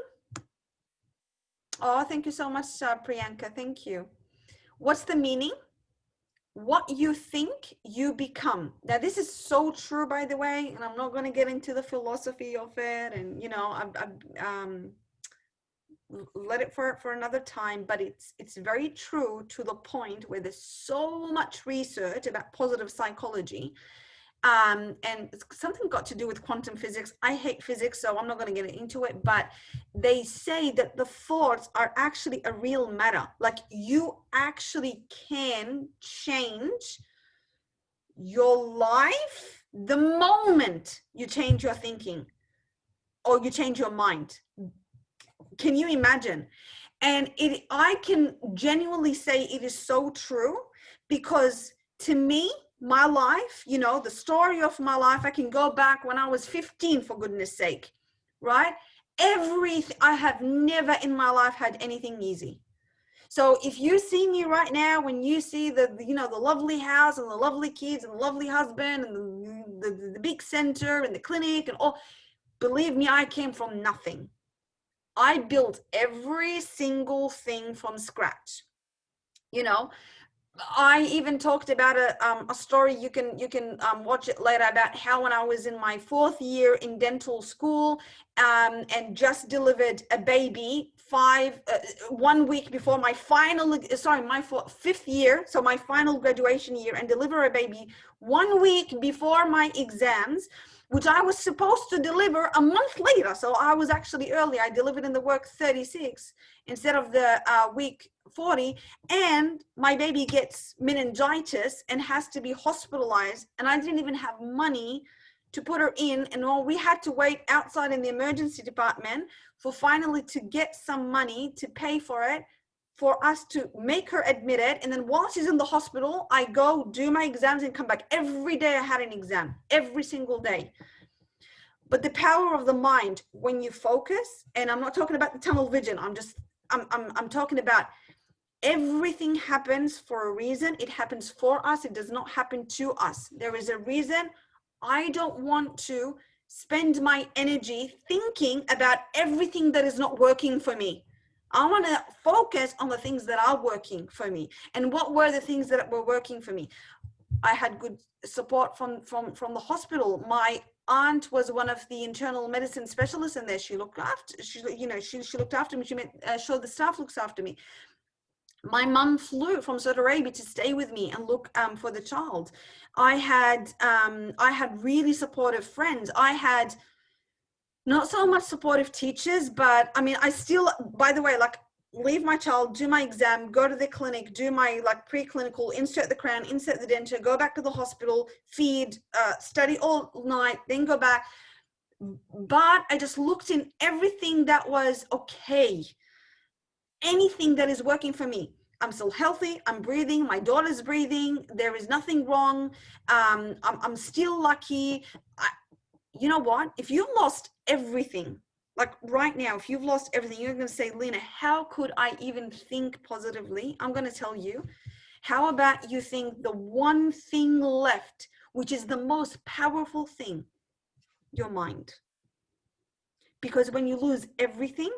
Thank you so much, Priyanka. Thank you. What's the meaning? What you think, you become. Now, this is so true, by the way, and I'm not going to get into the philosophy of it, and, you know, let it for another time, but it's very true to the point where there's so much research about positive psychology, and it's something got to do with quantum physics. I hate physics, so I'm not going to get into it, but they say that the thoughts are actually a real matter. Like, you actually can change your life the moment you change your thinking or you change your mind. Can you imagine? And I can genuinely say it is so true, because to me, my life, you know, the story of my life, I can go back when I was 15, for goodness sake, right? Everything, I have never in my life had anything easy. So if you see me right now, when you see the you know, the lovely house and the lovely kids and the lovely husband and the big center and the clinic and all, believe me, I came from nothing. I built every single thing from scratch. You know, I even talked about a story, you can watch it later, about how when I was in my 4th year in dental school and just delivered a baby 1 week before my final, my 5th year, so my final graduation year, and deliver a baby 1 week before my exams, which I was supposed to deliver a month later. So I was actually early. I delivered in the work 36 instead of the week 40, and my baby gets meningitis and has to be hospitalized, and I didn't even have money to put her in, and all we had to wait outside in the emergency department for finally to get some money to pay for it, for us to make her admitted. And then while she's in the hospital, I go do my exams and come back. Every day I had an exam, every single day. But the power of the mind, when you focus, and I'm not talking about the tunnel vision, I'm talking about everything happens for a reason. It happens for us. It does not happen to us. There is a reason. I don't want to spend my energy thinking about everything that is not working for me. I want to focus on the things that are working for me. And what were the things that were working for me? I had good support from the hospital. My aunt was one of the internal medicine specialists in there. She looked after, she looked after me. She made sure the staff looks after me. My mum flew from Saudi Arabia to stay with me and look for the child. I had really supportive friends. I had not so much supportive teachers, but I mean, I still, by the way, like, leave my child, do my exam, go to the clinic, do my like preclinical, insert the crown, insert the denture, go back to the hospital, feed, study all night, then go back. But I just looked in everything that was okay. Anything that is working for me. I'm still healthy. I'm breathing. My daughter's breathing. There is nothing wrong. I'm still lucky. You know what? If you've lost everything, like right now, if you've lost everything, you're going to say, Lena, how could I even think positively? I'm going to tell you. How about you think the one thing left, which is the most powerful thing? Your mind. Because when you lose everything,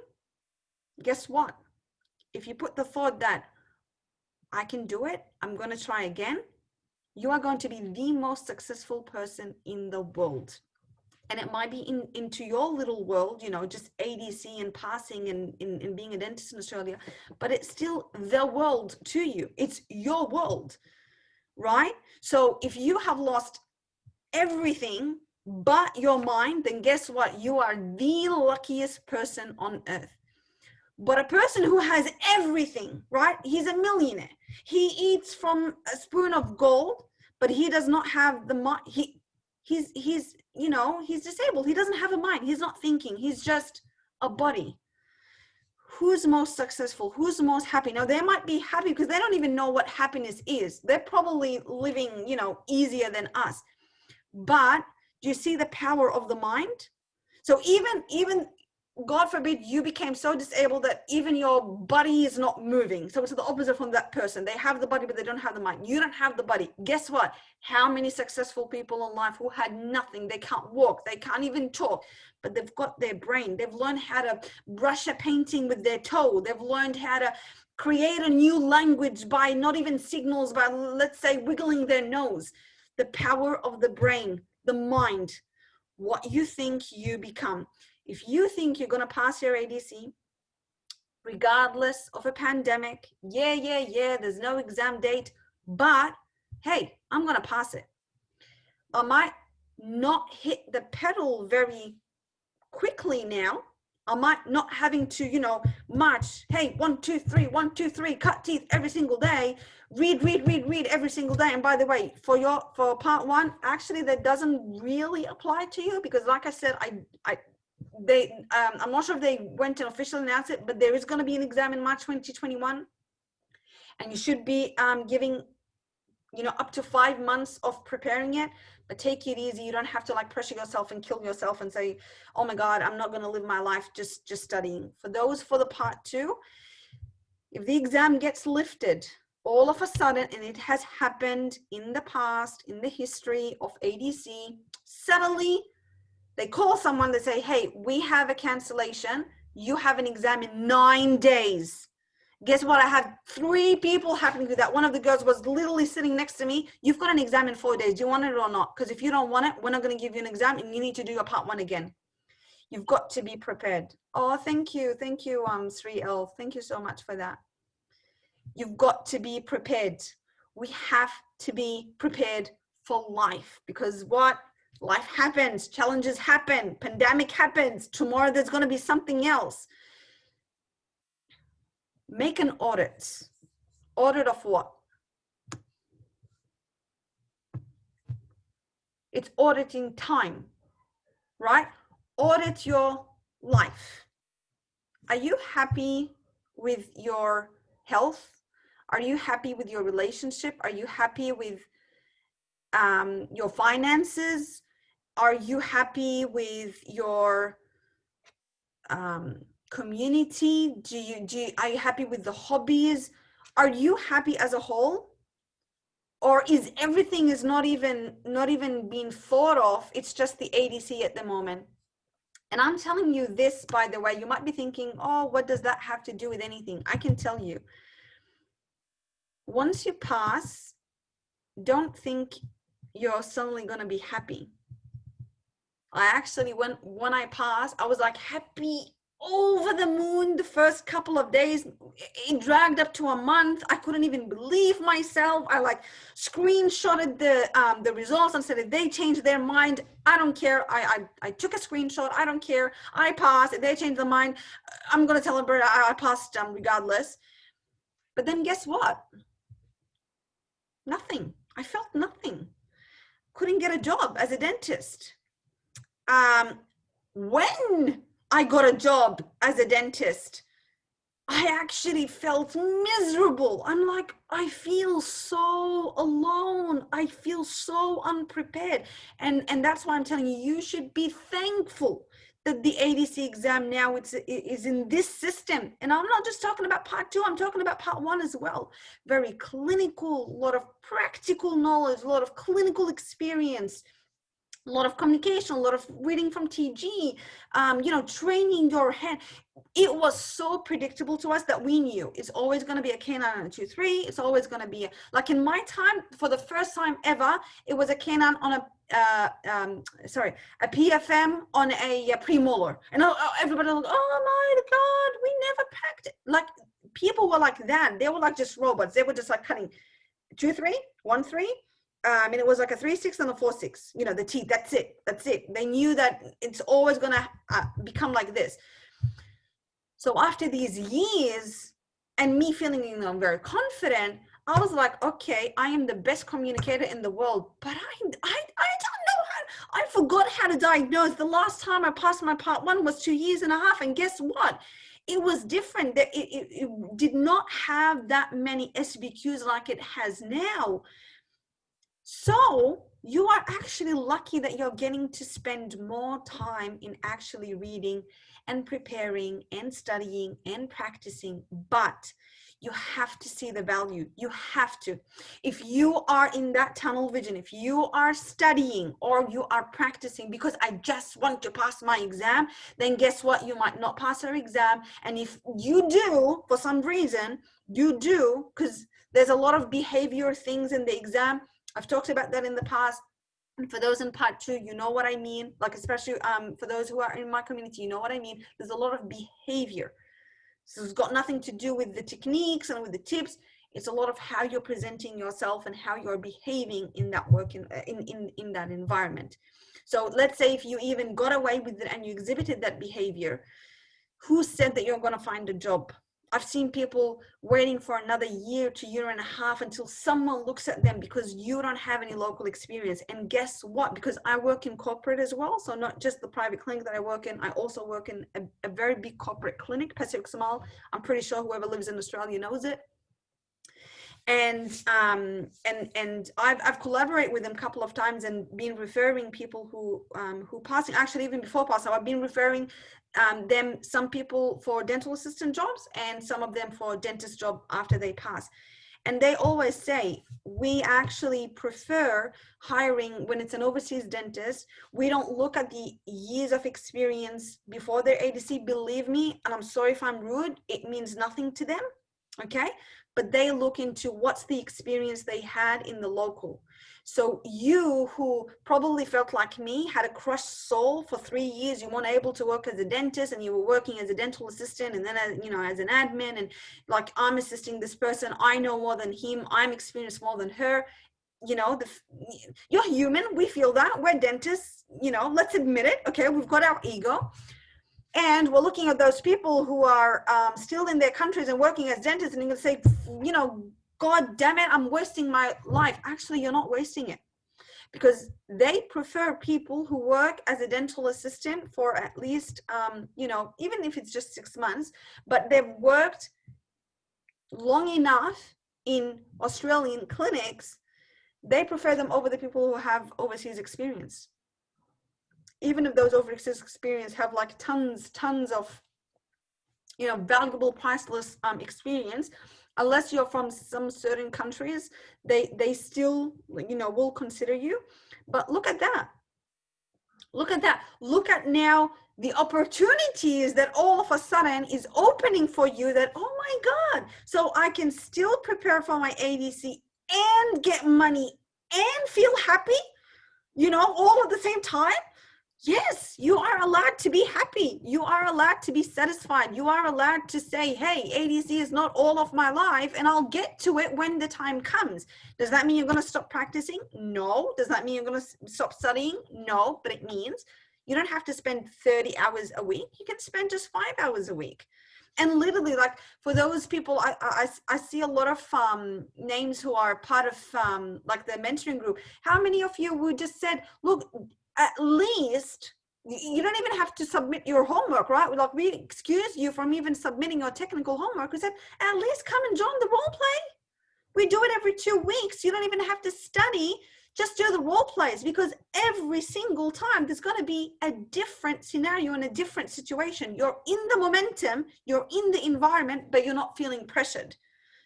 guess what? If you put the thought that I can do it, I'm going to try again, you are going to be the most successful person in the world. And it might be into your little world, you know, just ADC and passing and being a dentist in Australia, but it's still the world to you. It's your world, right? So if you have lost everything but your mind, then guess what? You are the luckiest person on earth. But a person who has everything, right? He's a millionaire. He eats from a spoon of gold, but he does not have the mind. He's you know, he's disabled. He doesn't have a mind. He's not thinking. He's just a body. Who's most successful? Who's most happy? Now, they might be happy because they don't even know what happiness is. They're probably living, you know, easier than us. But do you see the power of the mind? So even God forbid you became so disabled that even your body is not moving. So it's the opposite from that person. They have the body, but they don't have the mind. You don't have the body. Guess what? How many successful people in life who had nothing? They can't walk. They can't even talk, but they've got their brain. They've learned how to brush a painting with their toe. They've learned how to create a new language by not even signals, by, let's say, wiggling their nose. The power of the brain, the mind, what you think you become. If you think you're going to pass your ADC, regardless of a pandemic, there's no exam date, but hey, I'm going to pass it. I might not hit the pedal very quickly now. I might not having to, you know, march, hey, 1, 2, 3, 1, 2, 3, cut teeth every single day, read every single day. And by the way, for part 1, actually, that doesn't really apply to you because, like I said, I'm not sure if they went and officially announced it, but there is going to be an exam in March 2021, and you should be giving up to 5 months of preparing it, but take it easy. You don't have to like pressure yourself and kill yourself and say, oh my God, I'm not going to live my life just studying. For those for the part 2, if the exam gets lifted all of a sudden, and it has happened in the past, in the history of ADC, suddenly they call someone, they say, hey, we have a cancellation. You have an exam in 9 days. Guess what? I had 3 people happening to that. One of the girls was literally sitting next to me. You've got an exam in 4 days. Do you want it or not? Because if you don't want it, we're not going to give you an exam and you need to do your part 1 again. You've got to be prepared. Oh, thank you. Thank you, 3L. Thank you so much for that. You've got to be prepared. We have to be prepared for life, because what? Life happens, challenges happen, pandemic happens. Tomorrow there's going to be something else. Make an audit. Audit of what? It's auditing time, right? Audit your life. Are you happy with your health? Are you happy with your relationship? Are you happy with your finances? Are you happy with your community? Are you happy with the hobbies? Are you happy as a whole? Or is everything is not even being thought of? It's just the ADC at the moment. And I'm telling you this, by the way, you might be thinking, oh, what does that have to do with anything? I can tell you. Once you pass, don't think you're suddenly going to be happy. I actually, when I passed, I was like happy over the moon the first couple of days. It dragged up to a month. I couldn't even believe myself. I like screenshotted the results and said, if they change their mind, I don't care. I took a screenshot. I don't care. I passed. If they change their mind, I'm going to celebrate. I passed regardless. But then guess what? Nothing. I felt nothing. Couldn't get a job as a dentist. When I got a job as a dentist, I actually felt miserable. I'm like, I feel so alone. I feel so unprepared. And that's why I'm telling you, you should be thankful that the ADC exam now is in this system. And I'm not just talking about part 2, I'm talking about part 1 as well. Very clinical, a lot of practical knowledge, a lot of clinical experience, a lot of communication, a lot of reading from TG, training your hand. It was so predictable to us that we knew it's always going to be a canine on a 2-3. It's always going to be like in my time, for the first time ever, it was a canine on a PFM on a premolar. And everybody was like, oh my God, we never packed it. Like people were like that. They were like just robots. They were just like cutting 2-3, 1-3. And it was like a 3-6 and a 4-6, the teeth, that's it. They knew that it's always going to become like this. So after these years and me feeling, very confident, I was like, okay, I am the best communicator in the world, but I don't know I forgot how to diagnose. The last time I passed my part 1 was 2.5 years. And guess what? It was different. It did not have that many SBQs like it has now. So you are actually lucky that you're getting to spend more time in actually reading and preparing and studying and practicing, but you have to see the value. You have to. If you are in that tunnel vision, if you are studying or you are practicing because I just want to pass my exam, then guess what? You might not pass your exam. And if you do, for some reason, because there's a lot of behavior things in the exam. I've talked about that in the past. And for those in part 2, you know what I mean. Like, especially for those who are in my community, you know what I mean. There's a lot of behavior. So it's got nothing to do with the techniques and with the tips. It's a lot of how you're presenting yourself and how you're behaving in that work, in that environment. So let's say if you even got away with it and you exhibited that behavior, who said that you're going to find a job? I've seen people waiting for another year to 1.5 years until someone looks at them because you don't have any local experience. And guess what? Because I work in corporate as well. So not just the private clinic that I work in, I also work in a very big corporate clinic, Pacific Smile. I'm pretty sure whoever lives in Australia knows it. And I've collaborated with them a couple of times and been referring people who passing, actually even before passing, I've been referring them, some people for dental assistant jobs and some of them for dentist job after they pass. And they always say, we actually prefer hiring when it's an overseas dentist. We don't look at the years of experience before their ADC. Believe me, and I'm sorry if I'm rude, it means nothing to them, okay? But they look into what's the experience they had in the local. So you, who probably felt like me, had a crushed soul for 3 years, you weren't able to work as a dentist, and you were working as a dental assistant, and then as, you know, as an admin, and like, I'm assisting this person, I know more than him, I'm experienced more than her. You know, you're human, we feel that, we're dentists, you know, let's admit it, okay? We've got our ego. And we're looking at those people who are still in their countries and working as dentists, and you're going to say, you know, God damn it, I'm wasting my life. Actually, you're not wasting it, because they prefer people who work as a dental assistant for at least, you know, even if it's just 6 months, but they've worked long enough in Australian clinics. They prefer them over the people who have overseas experience. Even if those overseas experience have like tons of, you know, valuable, priceless experience, unless you're from some certain countries, they still, you know, will consider you. But look at that. Look at that. Look at now the opportunities that all of a sudden is opening for you, that, oh my God, so I can still prepare for my ADC and get money and feel happy, you know, all at the same time. Yes, you are allowed to be happy. You are allowed to be satisfied. You are allowed to say, hey, ADC is not all of my life, and I'll get to it when the time comes. Does that mean you're going to stop practicing? No. Does that mean you're going to stop studying? No, but it means you don't have to spend 30 hours a week. You can spend just 5 hours a week. And literally, like, for those people, I see a lot of names who are part of like the mentoring group. How many of you would just said, look, at least you don't even have to submit your homework, right? Like, we excuse you from even submitting your technical homework. We said, at least come and join the role play. We do it every 2 weeks. You don't even have to study. Just do the role plays, because every single time there's going to be a different scenario and a different situation. You're in the momentum, you're in the environment, but you're not feeling pressured.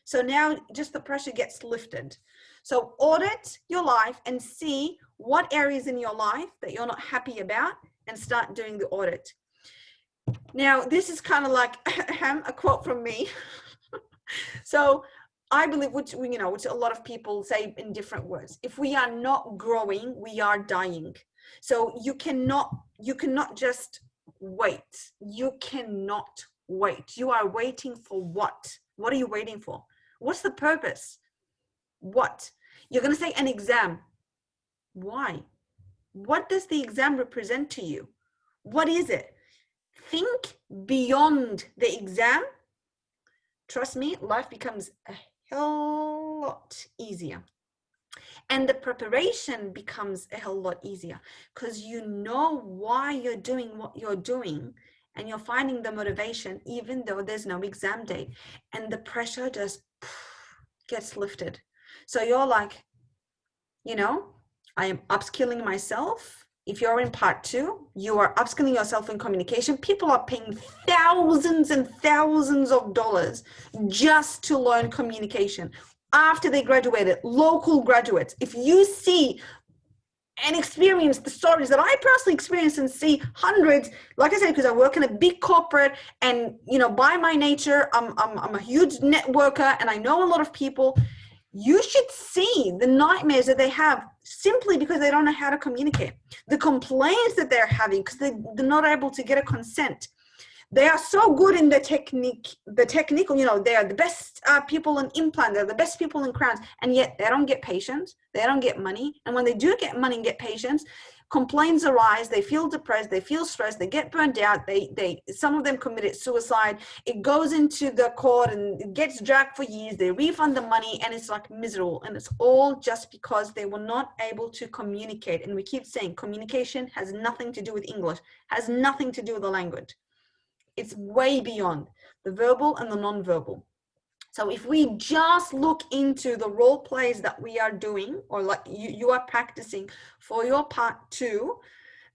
So now just the pressure gets lifted. So audit your life and see what areas in your life that you're not happy about, and start doing the audit. Now, this is kind of like a quote from me. So I believe, which, you know, which a lot of people say in different words, if we are not growing, we are dying. So you cannot just wait. You cannot wait. You are waiting for what? What are you waiting for? What's the purpose? What? You're going to say an exam. Why? What does the exam represent to you? What is it? Think beyond the exam. Trust me, life becomes a hell lot easier. And the preparation becomes a hell lot easier, because you know why you're doing what you're doing, and you're finding the motivation even though there's no exam date, and the pressure just gets lifted. So you're like, you know, I am upskilling myself. If you're in part 2, you are upskilling yourself in communication. People are paying thousands and thousands of dollars just to learn communication after they graduated, local graduates. If you see and experience the stories that I personally experience and see hundreds, like I said, because I work in a big corporate, and, you know, by my nature, I'm a huge networker and I know a lot of people. You should see the nightmares that they have simply because they don't know how to communicate. The complaints that they're having because they're not able to get a consent. They are so good in the technical, you know, they are the best people in implant, they're the best people in crowns, and yet they don't get patients, they don't get money. And when they do get money and get patients, complaints arise, they feel depressed, they feel stressed, they get burnt out, some of them committed suicide. It goes into the court and it gets dragged for years, they refund the money, and it's like miserable. And it's all just because they were not able to communicate. And we keep saying communication has nothing to do with English, has nothing to do with the language. It's way beyond the verbal and the non-verbal. So if we just look into the role plays that we are doing, or like you are practicing for your part 2,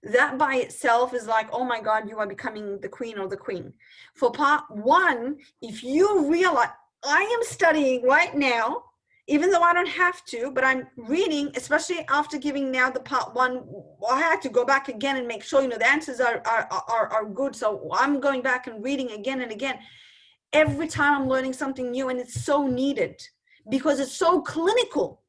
that by itself is like, oh my God, you are becoming the queen or the queen. For part 1, if you realize, I am studying right now, even though I don't have to, but I'm reading, especially after giving now the part 1, I had to go back again and make sure, you know, the answers are good. So I'm going back and reading again and again. Every time I'm learning something new, and it's so needed because it's so clinical.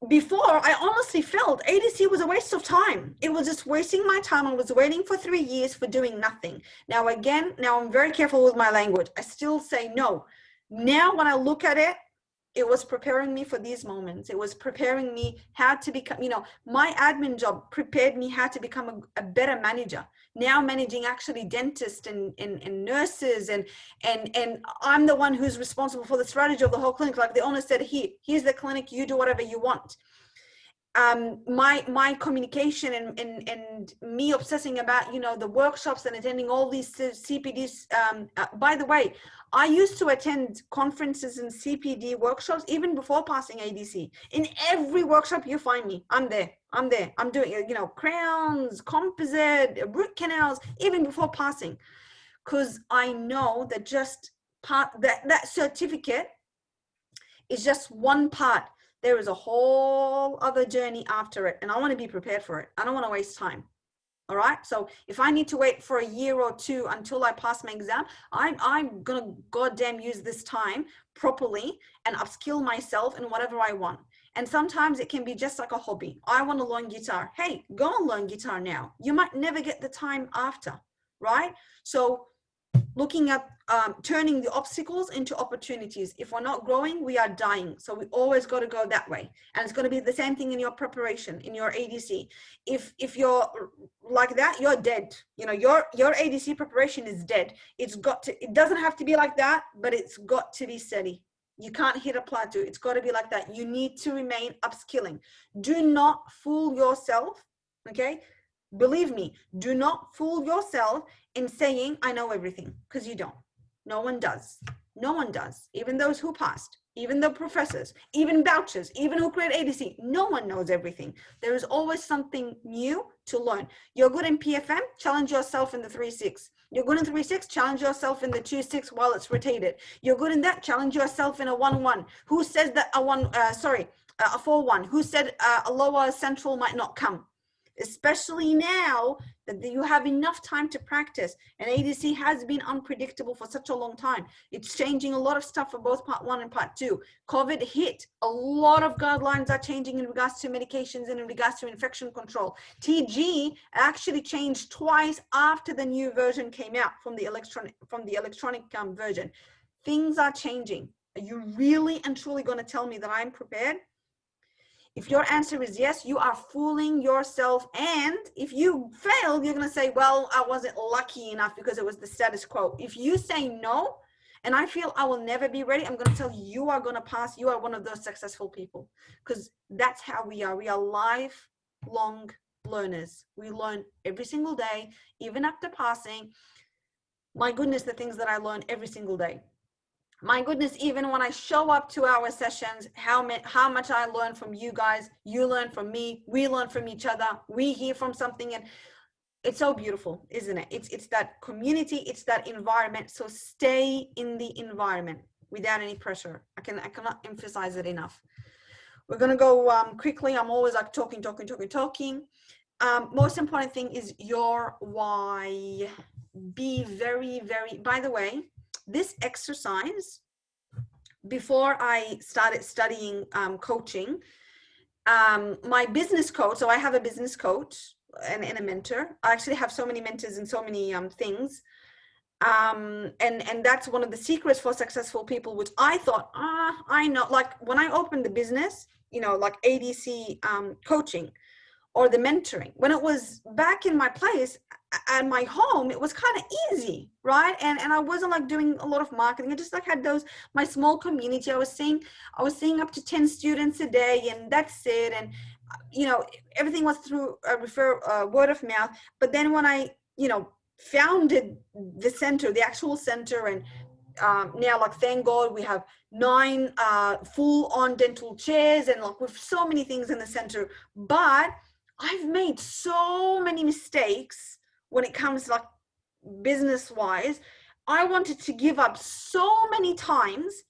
Before, I honestly felt ADC was a waste of time. It was just wasting my time. I was waiting for 3 years for doing nothing. Now I'm very careful with my language. I still say no. Now when I look at it, it was preparing me for these moments. It was preparing me how to become, you know, my admin job prepared me how to become a better manager. Now managing actually dentists and nurses, and I'm the one who's responsible for the strategy of the whole clinic. Like the owner said, here's the clinic, you do whatever you want. My communication and me obsessing about, you know, the workshops and attending all these CPDs. By the way, I used to attend conferences and CPD workshops even before passing ADC. In every workshop you find me, I'm there. I'm doing, you know, crowns, composite, root canals, even before passing, because I know that just that certificate is just one part. There is a whole other journey after it, and I want to be prepared for it. I don't want to waste time. All right. So if I need to wait for a year or 2 until I pass my exam, I'm going to goddamn use this time properly and upskill myself in whatever I want. And sometimes it can be just like a hobby. I want to learn guitar. Hey, go and learn guitar now. You might never get the time after, right? So looking at turning the obstacles into opportunities. If we're not growing, we are dying. So we always got to go that way. And it's going to be the same thing in your preparation, in your ADC. If you're like that, you're dead. You know, your ADC preparation is dead. It doesn't have to be like that, but it's got to be steady. You can't hit a plateau. It's got to be like that. You need to remain upskilling. Do not fool yourself, okay? Believe me, do not fool yourself in saying, I know everything, because you don't. No one does. No one does. Even those who passed, even the professors, even vouchers, even who create ADC, no one knows everything. There is always something new to learn. You're good in PFM, challenge yourself in the 3-6. You're good in 3-6, challenge yourself in the 2-6 while it's rotated. You're good in that, challenge yourself in a 1-1. Who says that a 4-1? Who said a lower central might not come? Especially now that you have enough time to practice, and ADC has been unpredictable for such a long time. It's changing a lot of stuff for both part 1 and part 2. COVID hit, a lot of guidelines are changing in regards to medications and in regards to infection control. TG actually changed twice after the new version came out from the electronic version. Things are changing. Are you really and truly going to tell me that I'm prepared? If your answer is yes, you are fooling yourself. And if you failed, you're going to say, well, I wasn't lucky enough because it was the status quo. If you say no, and I feel I will never be ready, I'm going to tell you, you are going to pass. You are one of those successful people, because that's how we are. We are lifelong learners. We learn every single day, even after passing. My goodness, the things that I learn every single day. My goodness, even when I show up to our sessions, how much I learn from you guys, you learn from me, we learn from each other, we hear from something, and it's so beautiful, isn't it? It's that community, it's that environment. So stay in the environment without any pressure. I cannot emphasize it enough. We're gonna go quickly. I'm always like talking. Most important thing is your why. Be very, very, by the way, this exercise, before I started studying coaching, my business coach, so I have a business coach and a mentor. I actually have so many mentors and so many things. And that's one of the secrets for successful people, which I thought, I know, like when I opened the business, you know, like ADC coaching or the mentoring, when it was back in my place at my home, it was kind of easy, right? And I wasn't like doing a lot of marketing. I just like had my small community. I was seeing up to 10 students a day, and that's it. And you know, everything was through word of mouth. But then when I, you know, founded the center, the actual center, and now, like, thank God we have 9 full-on dental chairs, and like with so many things in the center. But I've made so many mistakes when it comes to like business-wise. I wanted to give up so many times,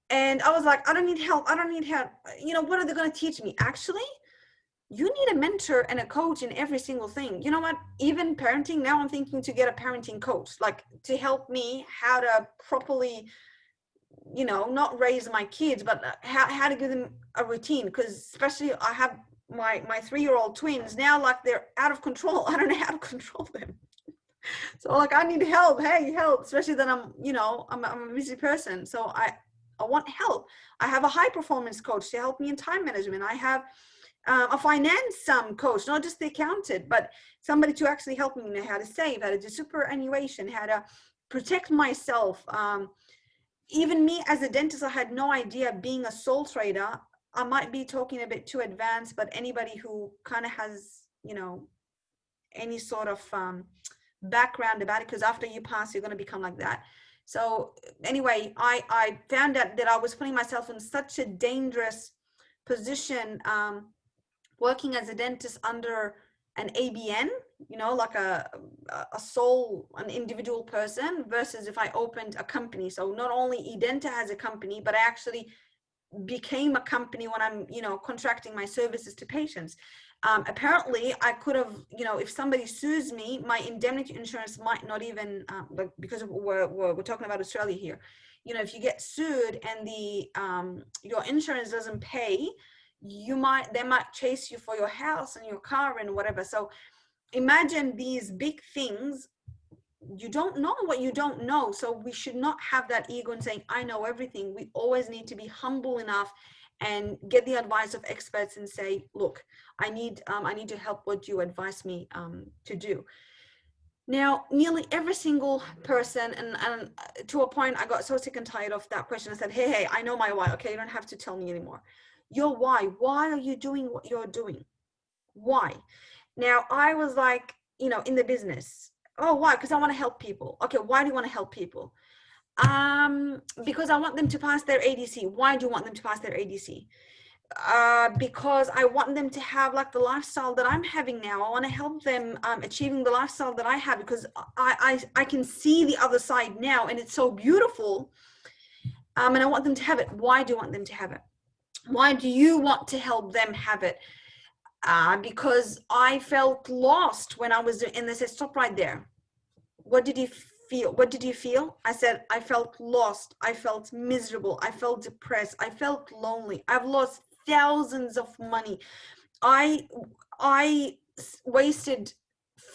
and I was like, I don't need help. I don't need help. You know, what are they going to teach me? Actually, you need a mentor and a coach in every single thing. You know what? Even parenting, now I'm thinking to get a parenting coach, like to help me how to properly, you know, not raise my kids, but how to give them a routine. Because especially I have my 3-year-old twins now, like they're out of control. I don't know how to control them. So like I need help. Hey, help. Especially that I'm, you know, I'm a busy person. So I want help. I have a high performance coach to help me in time management. I have a finance coach, not just the accountant, but somebody to actually help me know how to save, how to do superannuation, how to protect myself. Even me as a dentist, I had no idea, being a sole trader, I might be talking a bit too advanced, but anybody who kind of has, you know, any sort of background about it, because after you pass, you're going to become like that. So anyway, I found out that I was putting myself in such a dangerous position, working as a dentist under an ABN, you know, like an individual person, versus if I opened a company. So not only E-DENTA has a company, but I actually became a company when I'm, you know, contracting my services to patients. Apparently I could have, you know, if somebody sues me, my indemnity insurance might not even, because we're talking about Australia here, you know, if you get sued and the your insurance doesn't pay, they might chase you for your house and your car and whatever. So imagine these big things. You don't know what you don't know. So we should not have that ego and saying, I know everything. We always need to be humble enough and get the advice of experts and say, look, I need to help. What do you advise me to do? Now, nearly every single person, and to a point, I got so sick and tired of that question. I said, hey, I know my why. Okay, you don't have to tell me anymore. Your why. Why are you doing what you're doing? Why? Now, I was like, you know, in the business. Oh, why? Because I want to help people. Okay, why do you want to help people? Because I want them to pass their ADC. Why do you want them to pass their ADC? Because I want them to have like the lifestyle that I'm having now. I want to help them achieving the lifestyle that I have, because I can see the other side now, and it's so beautiful. And I want them to have it. Why do you want them to have it? Why do you want to help them have it? Because I felt lost when I was doing, and they said, stop right there. What did you feel? What did you feel? I said, I felt lost. I felt miserable. I felt depressed. I felt lonely. I've lost thousands of money. I wasted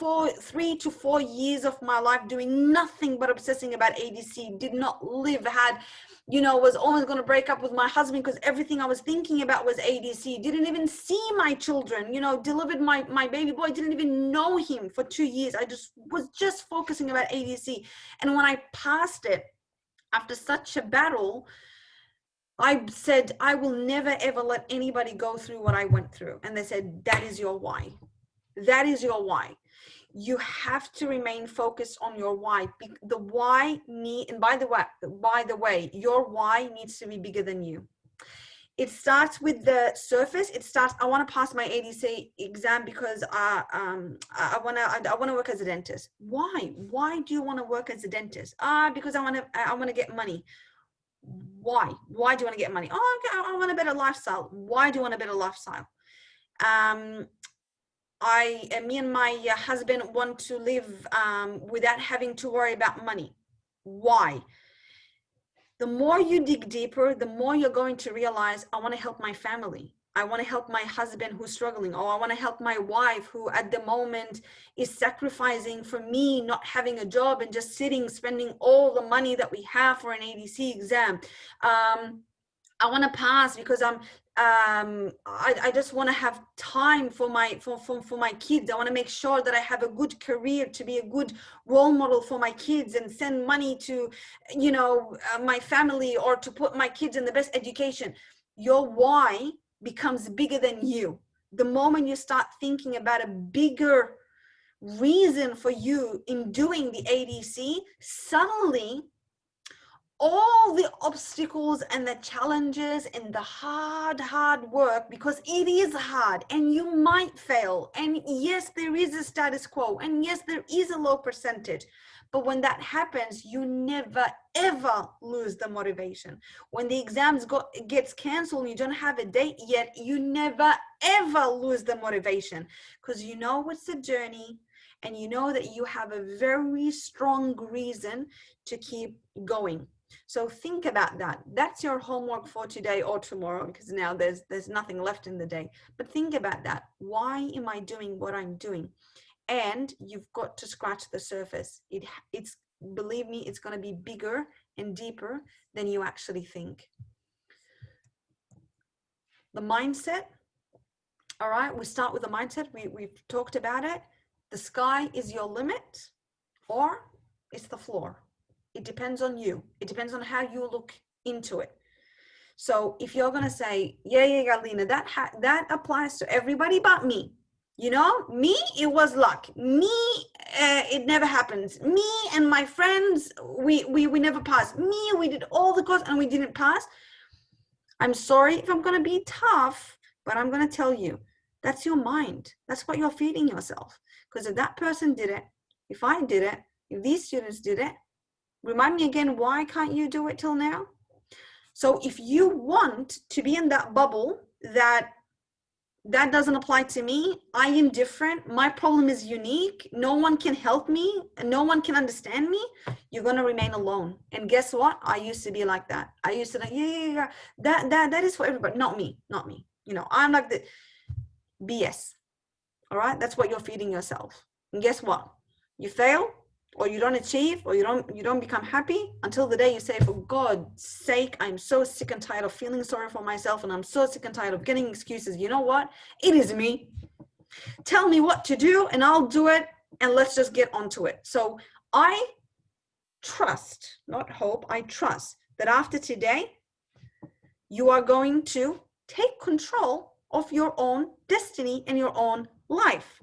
3 to 4 years of my life doing nothing but obsessing about ADC, did not live, had, you know, was always going to break up with my husband because everything I was thinking about was ADC, didn't even see my children, you know, delivered my baby boy, didn't even know him for 2 years. I was just focusing about ADC. And when I passed it, after such a battle, I said, I will never, ever let anybody go through what I went through. And they said, that is your why. That is your why. You have to remain focused on your why. The why and by the way, your why needs to be bigger than you. It starts with the surface. It starts, I want to pass my ADC exam because I want to work as a dentist. Why? Why do you want to work as a dentist? Because I want to get money. Why? Why do you want to get money? Oh, okay, I want a better lifestyle. Why do you want a better lifestyle? Me and my husband want to live without having to worry about money. Why? The more you dig deeper, the more you're going to realize, I want to help my family. I want to help my husband who's struggling. Or I want to help my wife who at the moment is sacrificing for me not having a job and just sitting, spending all the money that we have for an ADC exam. I want to pass because I just want to have time for my kids. I want to make sure that I have a good career to be a good role model for my kids and send money to, you know, my family, or to put my kids in the best education. Your why becomes bigger than you. The moment you start thinking about a bigger reason for you in doing the ADC, suddenly all the obstacles and the challenges and the hard work, because it is hard and you might fail. And yes, there is a status quo, and yes, there is a low percentage. But when that happens, you never, ever lose the motivation. When the exams gets canceled and you don't have a date yet, you never, ever lose the motivation, because you know it's a journey and you know that you have a very strong reason to keep going. So think about that. That's your homework for today or tomorrow, because now there's nothing left in the day. But think about that. Why am I doing what I'm doing? And you've got to scratch the surface. It's, believe me, it's going to be bigger and deeper than you actually think. The mindset. All right, we start with the mindset. We've talked about it. The sky is your limit, or it's the floor. It depends on you. It depends on how you look into it. So if you're going to say, yeah, Galina, that applies to everybody but me. You know, me, it was luck. Me, it never happens. Me and my friends, we never passed. Me, we did all the course and we didn't pass. I'm sorry if I'm going to be tough, but I'm going to tell you, that's your mind. That's what you're feeding yourself. Because if that person did it, if I did it, if these students did it, remind me again, why can't you do it till now? So if you want to be in that bubble that doesn't apply to me, I am different, my problem is unique, no one can help me, and no one can understand me, you're going to remain alone. And guess what? I used to be like that. I used to like, yeah, that is for everybody. Not me. You know, I'm like the BS. All right. That's what you're feeding yourself. And guess what? You fail, or you don't achieve, or you don't become happy until the day you say, for God's sake, I'm so sick and tired of feeling sorry for myself, and I'm so sick and tired of getting excuses. You know what? It is me. Tell me what to do and I'll do it, and let's just get onto it. So I trust, not hope, I trust that after today, you are going to take control of your own destiny and your own life.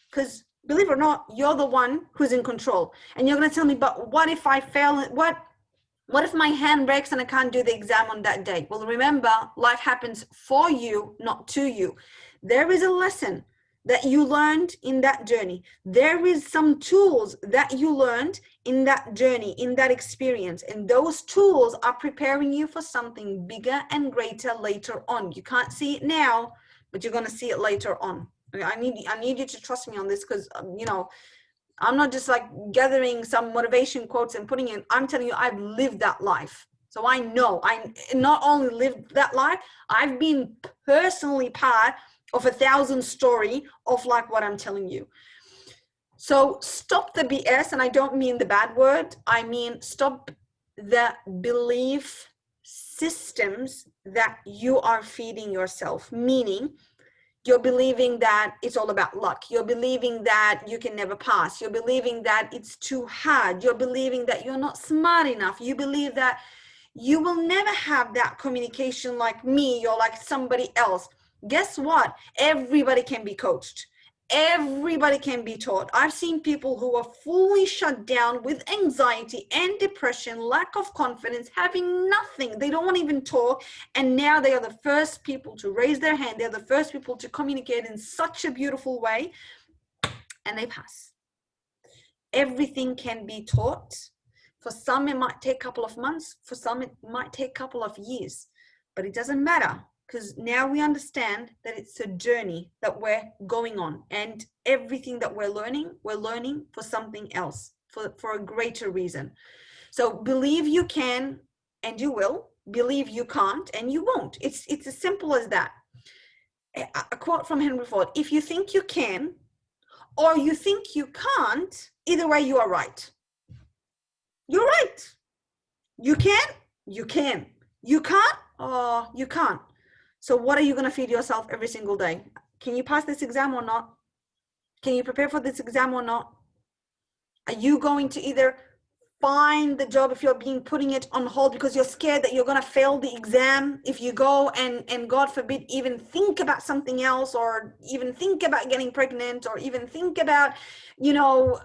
Because believe it or not, you're the one who's in control. And you're going to tell me, but what if I fail? What if my hand breaks and I can't do the exam on that day? Well, remember, life happens for you, not to you. There is a lesson that you learned in that journey. There is some tools that you learned in that journey, in that experience. And those tools are preparing you for something bigger and greater later on. You can't see it now, but you're going to see it later on. I need you to trust me on this, because you know, I'm not just like gathering some motivation quotes and putting in. I'm telling you, I've lived that life. So I know I not only lived that life, I've been personally part of 1,000 story of like what I'm telling you. So stop the BS, and I don't mean the bad word. I mean, stop the belief systems that you are feeding yourself, meaning you're believing that it's all about luck. You're believing that you can never pass. You're believing that it's too hard. You're believing that you're not smart enough. You believe that you will never have that communication like me. You're like somebody else. Guess what? Everybody can be coached. Everybody can be taught. I've seen people who are fully shut down with anxiety and depression, lack of confidence, having nothing. They don't want to even talk. And now they are the first people to raise their hand. They're the first people to communicate in such a beautiful way. And they pass. Everything can be taught. For some, it might take a couple of months. For some, it might take a couple of years. But it doesn't matter. Because now we understand that it's a journey that we're going on, and everything that we're learning for something else, for a greater reason. So believe you can and you will, believe you can't and you won't. It's as simple as that. A quote from Henry Ford: if you think you can or you think you can't, either way you are right. You're right. You can, you can. You can't, you can't. So what are you going to feed yourself every single day? Can you pass this exam or not? Can you prepare for this exam or not? Are you going to either find the job if you're putting it on hold because you're scared that you're going to fail the exam if you go and God forbid even think about something else, or even think about getting pregnant, or even think about, you know,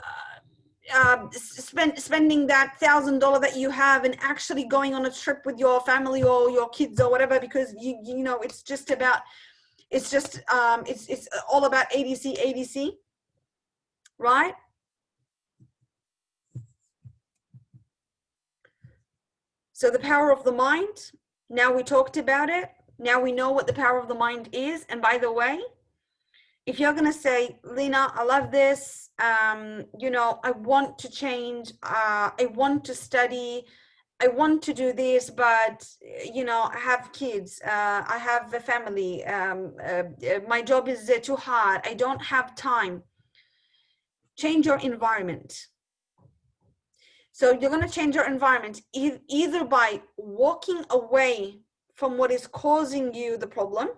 spending that $1,000 that you have and actually going on a trip with your family or your kids or whatever, because you know it's just it's all about ADC, right? So the power of the mind, now we talked about it. Now we know what the power of the mind is. And by the way, if you're going to say, Lena, I love this, you know, I want to change, I want to study, I want to do this, but, you know, I have kids, I have a family, my job is too hard, I don't have time. Change your environment. So you're going to change your environment either by walking away from what is causing you the problem.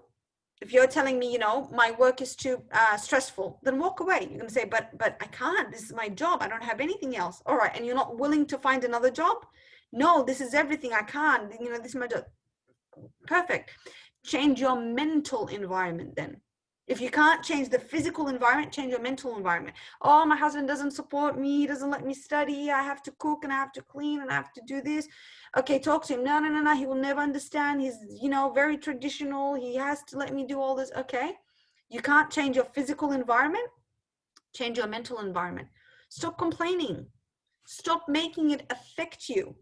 If you're telling me, you know, my work is too stressful, then walk away. You're going to say, but I can't. This is my job. I don't have anything else. All right. And you're not willing to find another job? No, this is everything. I can't. You know, this is my job. Perfect. Change your mental environment then. If you can't change the physical environment, change your mental environment. Oh, my husband doesn't support me. He doesn't let me study. I have to cook and I have to clean and I have to do this. Okay, talk to him. No. He will never understand. He's, you know, very traditional. He has to let me do all this. Okay. You can't change your physical environment. Change your mental environment. Stop complaining. Stop making it affect you.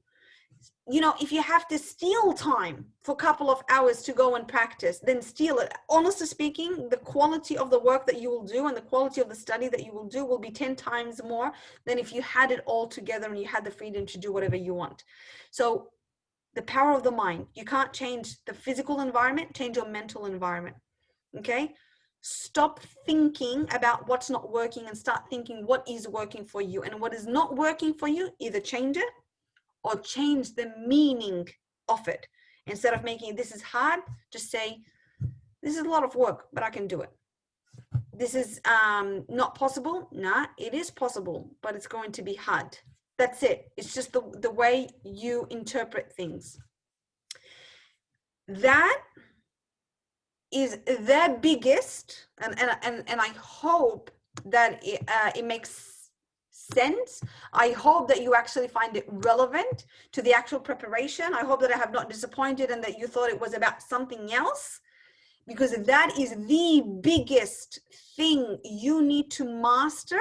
You know, if you have to steal time for a couple of hours to go and practice, then steal it. Honestly speaking, the quality of the work that you will do and the quality of the study that you will do will be 10 times more than if you had it all together and you had the freedom to do whatever you want. So the power of the mind, you can't change the physical environment, change your mental environment. Okay. Stop thinking about what's not working and start thinking what is working for you, and what is not working for you, either change it or change the meaning of it. Instead of making this is hard, just say, this is a lot of work, but I can do it. This is not possible. Nah, it is possible, but it's going to be hard. That's it. It's just the way you interpret things. That is the biggest, and I hope that it makes sense. I hope that you actually find it relevant to the actual preparation. I hope that I have not disappointed and that you thought it was about something else, because that is the biggest thing you need to master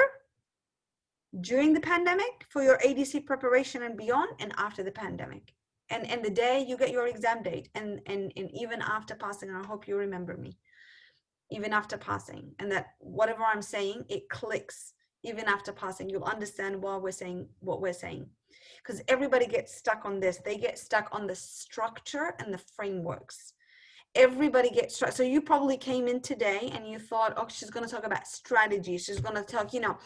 during the pandemic for your ADC preparation and beyond, and after the pandemic, and the day you get your exam date, and even after passing. And I hope you remember me even after passing, and that whatever I'm saying, it clicks. Even after passing, you'll understand why we're saying what we're saying, because everybody gets stuck on this. They get stuck on the structure and the frameworks. Everybody gets stuck. So you probably came in today and you thought, oh, she's going to talk about strategy. She's going to talk, you know,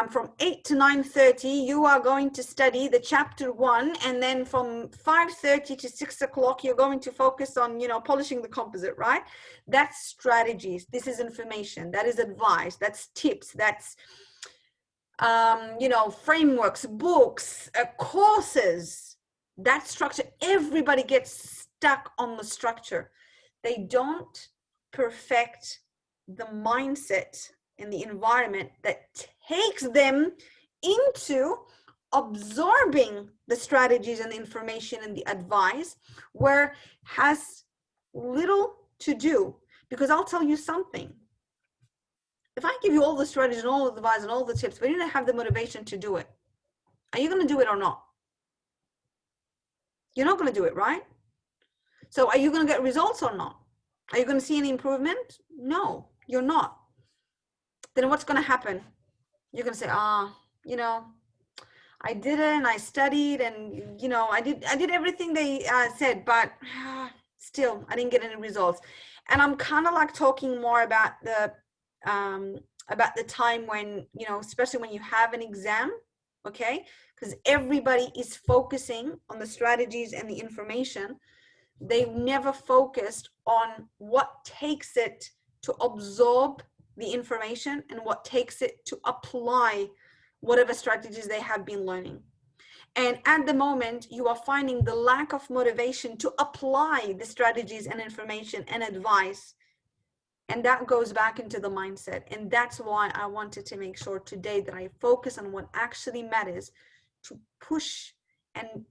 from 8 to 9:30, you are going to study the chapter 1. And then from 5:30 to 6 o'clock, you're going to focus on, you know, polishing the composite, right? That's strategies. This is information. That is advice. That's tips. That's, you know, frameworks, books, courses, that structure. Everybody gets stuck on the structure. They don't perfect the mindset and the environment that takes them into absorbing the strategies and the information and the advice, where has little to do. Because I'll tell you something. If I give you all the strategies and all the advice and all the tips, but you don't have the motivation to do it, are you going to do it or not? You're not going to do it, right? So are you going to get results or not? Are you going to see any improvement? No, you're not. Then what's going to happen? You're going to say, you know, I did it and I studied and, you know, I did everything they said, but still I didn't get any results. And I'm kind of like talking more about the time when, you know, especially when you have an exam, okay? Because everybody is focusing on the strategies and the information. They never focused on what takes it to absorb the information and what takes it to apply whatever strategies they have been learning. And at the moment, you are finding the lack of motivation to apply the strategies and information and advice And that goes back into the mindset. And that's why I wanted to make sure today that I focus on what actually matters to push and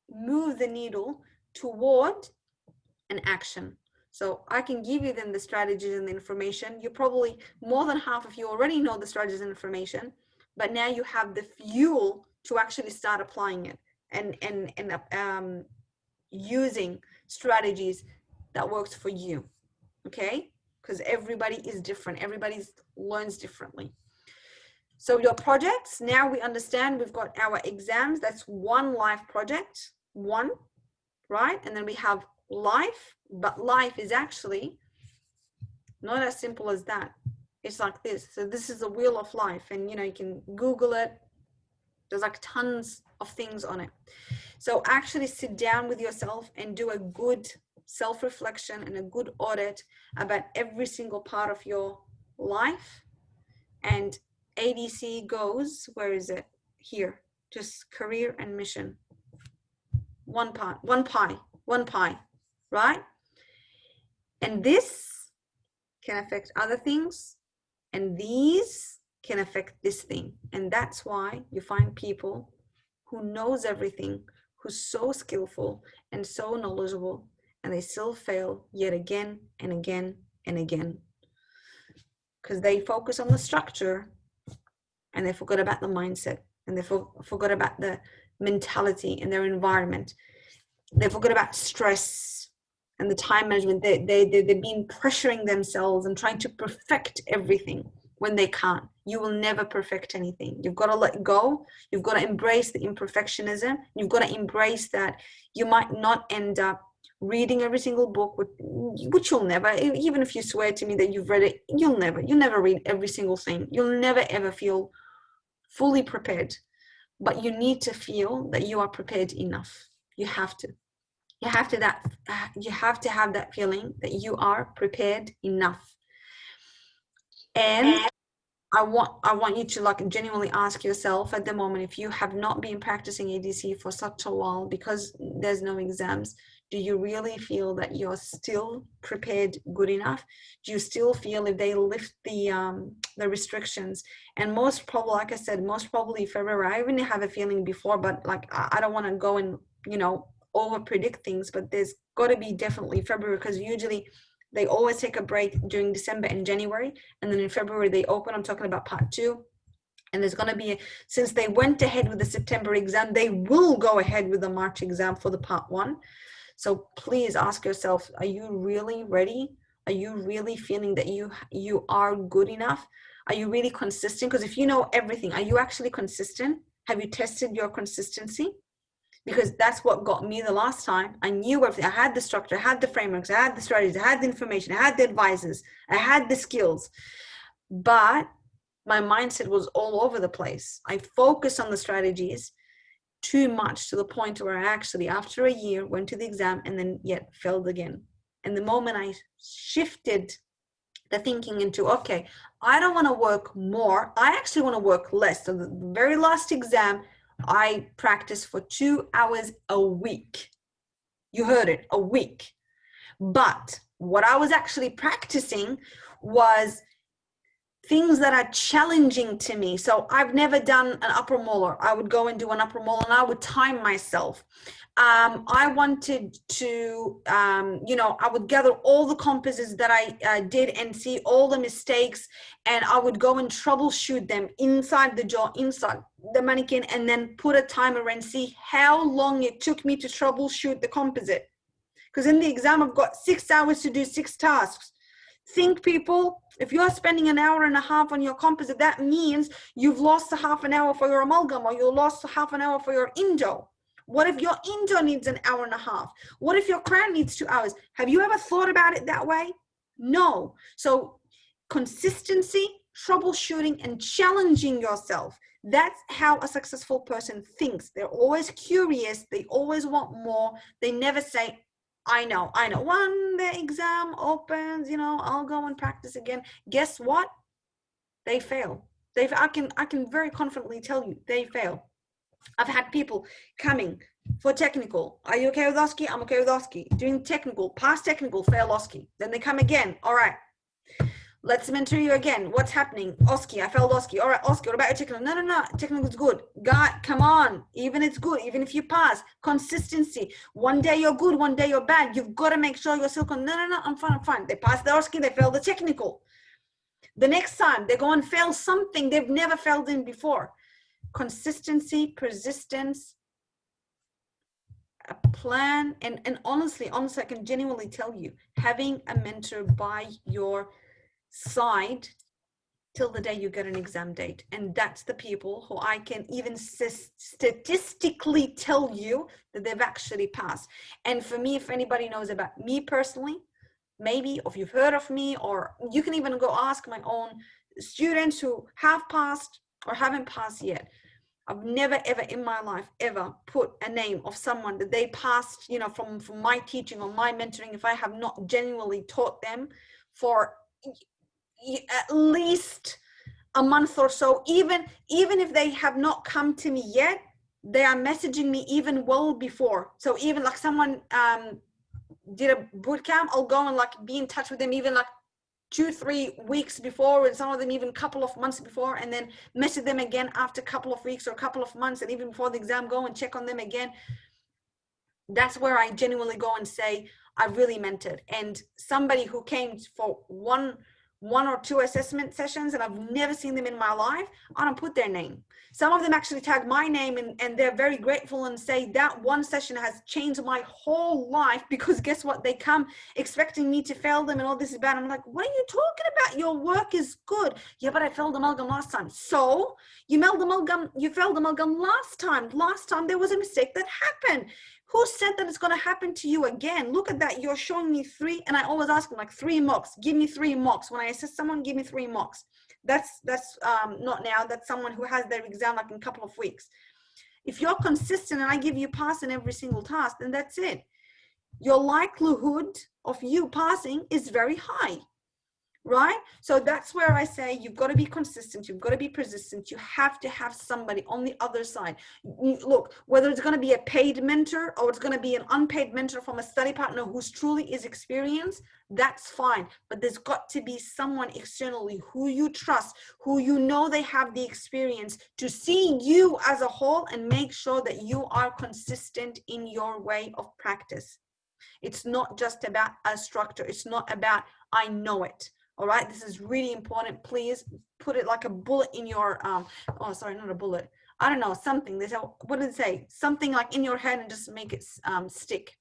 move the needle toward an action. So I can give you then the strategies and the information. You probably, more than half of you already know the strategies and information, but now you have the fuel to actually start applying it and using strategies that works for you. Okay? Because everybody is different. Everybody learns differently. So your projects, now we understand we've got our exams. That's one life project, one, right? And then we have life, but life is actually not as simple as that. It's like this. So this is the wheel of life, and you know, you can Google it. There's like tons of things on it. So actually sit down with yourself and do a good self-reflection and a good audit about every single part of your life. And ADC goes, where is it? Here, just career and mission. One pie, right? And this can affect other things, and these can affect this thing. And that's why you find people who knows everything, who's so skillful and so knowledgeable, and they still fail yet again and again and again. Because they focus on the structure and they forgot about the mindset, and they forgot about the mentality and their environment. They forgot about stress and the time management. They've been pressuring themselves and trying to perfect everything when they can't. You will never perfect anything. You've got to let go. You've got to embrace the imperfectionism. You've got to embrace that you might not end up reading every single book, which you'll never, even if you swear to me that you've read it, you'll never read every single thing. You'll never ever feel fully prepared, but you need to feel that you are prepared enough. You have to have that feeling that you are prepared enough. And I want you to like genuinely ask yourself at the moment, if you have not been practicing ADC for such a while because there's no exams, do you really feel that you're still prepared good enough? Do you still feel if they lift the restrictions? And most probably, like I said, most probably February. I even have a feeling before, but like I don't want to go and, you know, over predict things, but there's got to be definitely February, because usually they always take a break during December and January, and then in February they open. I'm talking about part 2. And there's going to be, since they went ahead with the September exam, they will go ahead with the March exam for the part 1. So please ask yourself, are you really ready? Are you really feeling that you are good enough? Are you really consistent? Because if you know everything, are you actually consistent? Have you tested your consistency? Because that's what got me the last time. I knew everything. I had the structure, I had the frameworks, I had the strategies, I had the information, I had the advisors, I had the skills. But my mindset was all over the place. I focused on the strategies too much, to the point where I actually, after a year, went to the exam and then yet failed again. And the moment I shifted the thinking into, okay, I don't want to work more, I actually want to work less. So the very last exam, I practiced for 2 hours a week. You heard it, a week. But what I was actually practicing was things that are challenging to me. So I've never done an upper molar. I would go and do an upper molar and I would time myself. I wanted to, you know, I would gather all the composites that I did and see all the mistakes, and I would go and troubleshoot them inside the jaw, inside the mannequin, and then put a timer and see how long it took me to troubleshoot the composite. Because in the exam, I've got 6 hours to do 6 tasks. Think, people, if you're spending an hour and a half on your composite, that means you've lost a half an hour for your amalgam, or you lost a half an hour for your indo. What if your indo needs an hour and a half? What if your crown needs 2 hours? Have you ever thought about it that way? No. So consistency, troubleshooting, and challenging yourself. That's how a successful person thinks. They're always curious. They always want more. They never say, I know. When the exam opens, you know, I'll go and practice again. Guess what? They fail. I can very confidently tell you, they fail. I've had people coming for technical. Are you okay with OSCE? I'm okay with OSCE. Doing technical, pass technical, fail OSCE. Then they come again. All right. Let's mentor you again. What's happening? Oski, I failed Oski. All right, Oski, what about your technical? No, no, no. Technical is good. God, come on. Even it's good. Even if you pass. Consistency. One day you're good, one day you're bad. You've got to make sure you're still no, no, no, I'm fine, I'm fine. They pass the Oski, they fail the technical. The next time they go and fail something they've never failed in before. Consistency, persistence, a plan, and honestly, I can genuinely tell you, having a mentor by your side till the day you get an exam date, and that's the people who I can even statistically tell you that they've actually passed. And for me, if anybody knows about me personally, maybe if you've heard of me, or you can even go ask my own students who have passed or haven't passed yet. I've never ever in my life ever put a name of someone that they passed, you know, from my teaching or my mentoring, if I have not genuinely taught them for at least a month or so. Even if they have not come to me yet, they are messaging me even well before. So even like someone did a boot camp, I'll go and like be in touch with them even like 2-3 weeks before, and some of them even a couple of months before, and then message them again after a couple of weeks or a couple of months, and even before the exam, go and check on them again. That's where I genuinely go and say I really meant it. And somebody who came for one or two assessment sessions and I've never seen them in my life, I don't put their name. Some of them actually tag my name, and they're very grateful and say that one session has changed my whole life, because guess what? They come expecting me to fail them and all this is bad. I'm like, what are you talking about? Your work is good. Yeah, but I failed amalgam last time. So you failed amalgam last time. Last time there was a mistake that happened. Who said that it's going to happen to you again? Look at that. You're showing me 3, and I always ask them like 3 mocks. Give me 3 mocks. When I assess someone, give me 3 mocks. That's not now. That's someone who has their exam like in a couple of weeks. If you're consistent and I give you pass in every single task, then that's it. Your likelihood of you passing is very high. Right? So that's where I say you've got to be consistent, you've got to be persistent, you have to have somebody on the other side. Look, whether it's going to be a paid mentor or it's going to be an unpaid mentor from a study partner who's truly is experienced, that's fine. But there's got to be someone externally who you trust, who you know they have the experience to see you as a whole and make sure that you are consistent in your way of practice. It's not just about a structure. It's not about I know it. All right, this is really important. Please put it like a bullet in your, oh, sorry, not a bullet. I don't know, something. What did it say? Something like in your head, and just make it stick.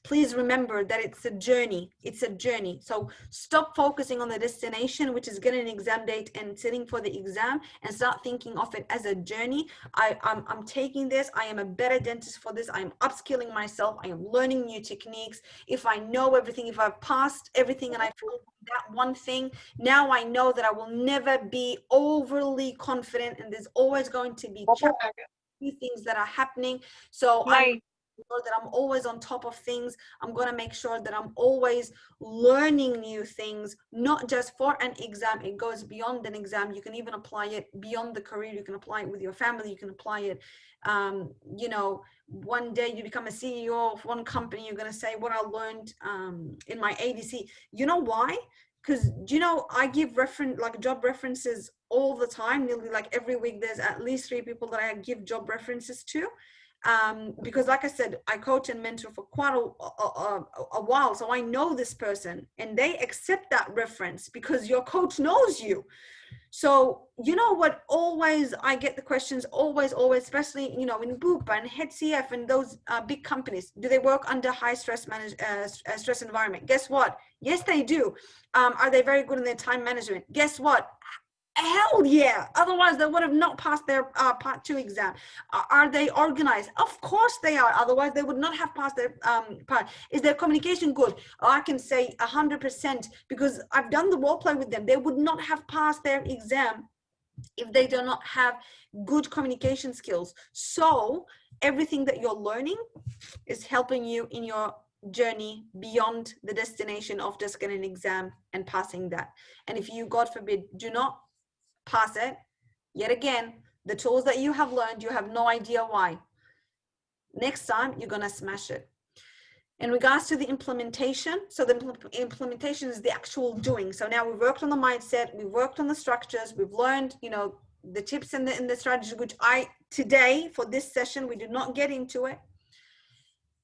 Please remember that it's a journey. It's a journey. So stop focusing on the destination, which is getting an exam date and sitting for the exam, and start thinking of it as a journey. I'm taking this. I am a better dentist for this. I am upskilling myself. I am learning new techniques. If I know everything, if I've passed everything and I feel that one thing, now I know that I will never be overly confident, and there's always going to be things that are happening. So I'm sure that I'm always on top of things. I'm going to make sure that I'm always learning new things, not just for an exam. It goes beyond an exam. You can even apply it beyond the career. You can apply it with your family. You can apply it, you know, one day you become a CEO of one company, you're going to say what I learned in my ADC. You know why? Because, you know, I give job references all the time. Nearly like every week, there's at least 3 people that I give job references to. Because like I said, I coach and mentor for quite a while. So I know this person, and they accept that reference because your coach knows you. So, you know what, always I get the questions, always, especially, you know, in Bupa and HCF and those big companies, do they work under high stress stress environment? Guess what? Yes, they do. Are they very good in their time management? Guess what? Hell yeah. Otherwise, they would have not passed their part 2 exam. Are they organized? Of course they are. Otherwise, they would not have passed their part. Is their communication good? I can say 100% because I've done the role play with them. They would not have passed their exam if they do not have good communication skills. So everything that you're learning is helping you in your journey beyond the destination of just getting an exam and passing that. And if you, God forbid, do not pass it, yet again, the tools that you have learned, you have no idea why. Next time, you're going to smash it. In regards to the implementation, so the implementation is the actual doing. So now we've worked on the mindset, we've worked on the structures, we've learned, you know, the tips and the strategies, which today for this session, we did not get into it.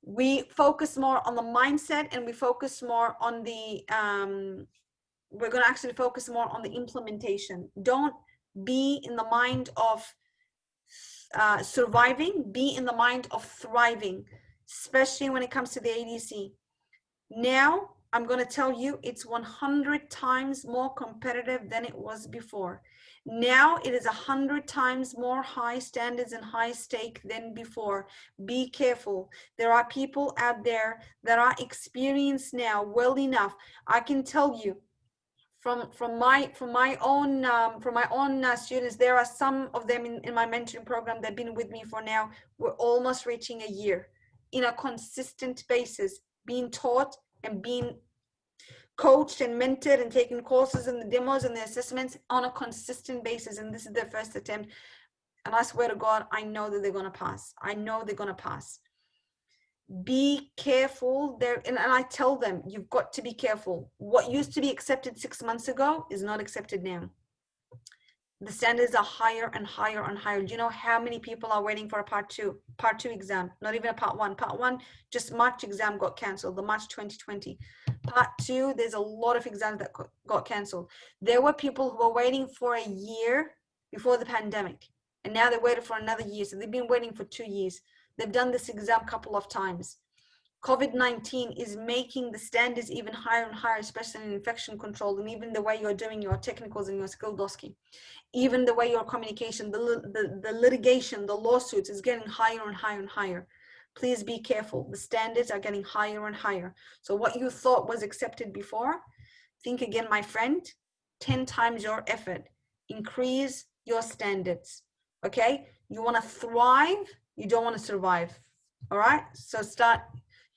We focus more on the mindset, and we focus more on the, we're going to actually focus more on the implementation. Don't be in the mind of surviving, be in the mind of thriving, especially when it comes to the ADC. Now, I'm going to tell you, it's 100 times more competitive than it was before. Now it is 100 times more high standards and high stake than before. Be careful. There are people out there that are experienced now well enough. I can tell you from my own students, there are some of them in my mentoring program that have been with me for now. We're almost reaching a year in a consistent basis, being taught and being coached and mentored and taking courses and the demos and the assessments on a consistent basis. And this is their first attempt. And I swear to God, I know that they're going to pass. I know they're going to pass. Be careful there. And I tell them, you've got to be careful. What used to be accepted 6 months ago is not accepted now. The standards are higher and higher and higher. Do you know how many people are waiting for a part two exam? Not even a part one. Part one, just March exam got cancelled, the March 2020. Part two, there's a lot of exams that got cancelled. There were people who were waiting for a year before the pandemic, and now they waited for another year. So they've been waiting for 2 years. They've done this exam a couple of times. COVID-19 is making the standards even higher and higher, especially in infection control, and even the way you're doing your technicals and your skill dosking. Even the way your communication, the litigation, the lawsuits is getting higher and higher and higher. Please be careful. The standards are getting higher and higher. So what you thought was accepted before, think again, my friend, 10 times your effort. Increase your standards, okay? You want to thrive, you don't want to survive, all right? So start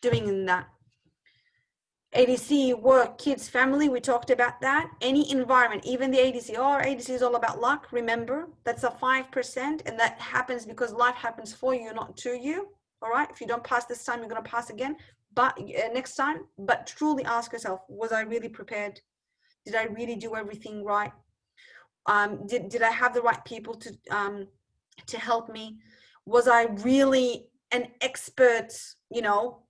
doing that. ADC, work, kids, family, we talked about that. Any environment, even the ADC. Oh, ADC is all about luck. Remember, that's a 5%, and that happens because life happens for you, not to you. All right, if you don't pass this time, you're going to pass again, but next time. But truly ask yourself, was I really prepared? Did I really do everything right? Did I have the right people to help me? Was I really an expert, you know,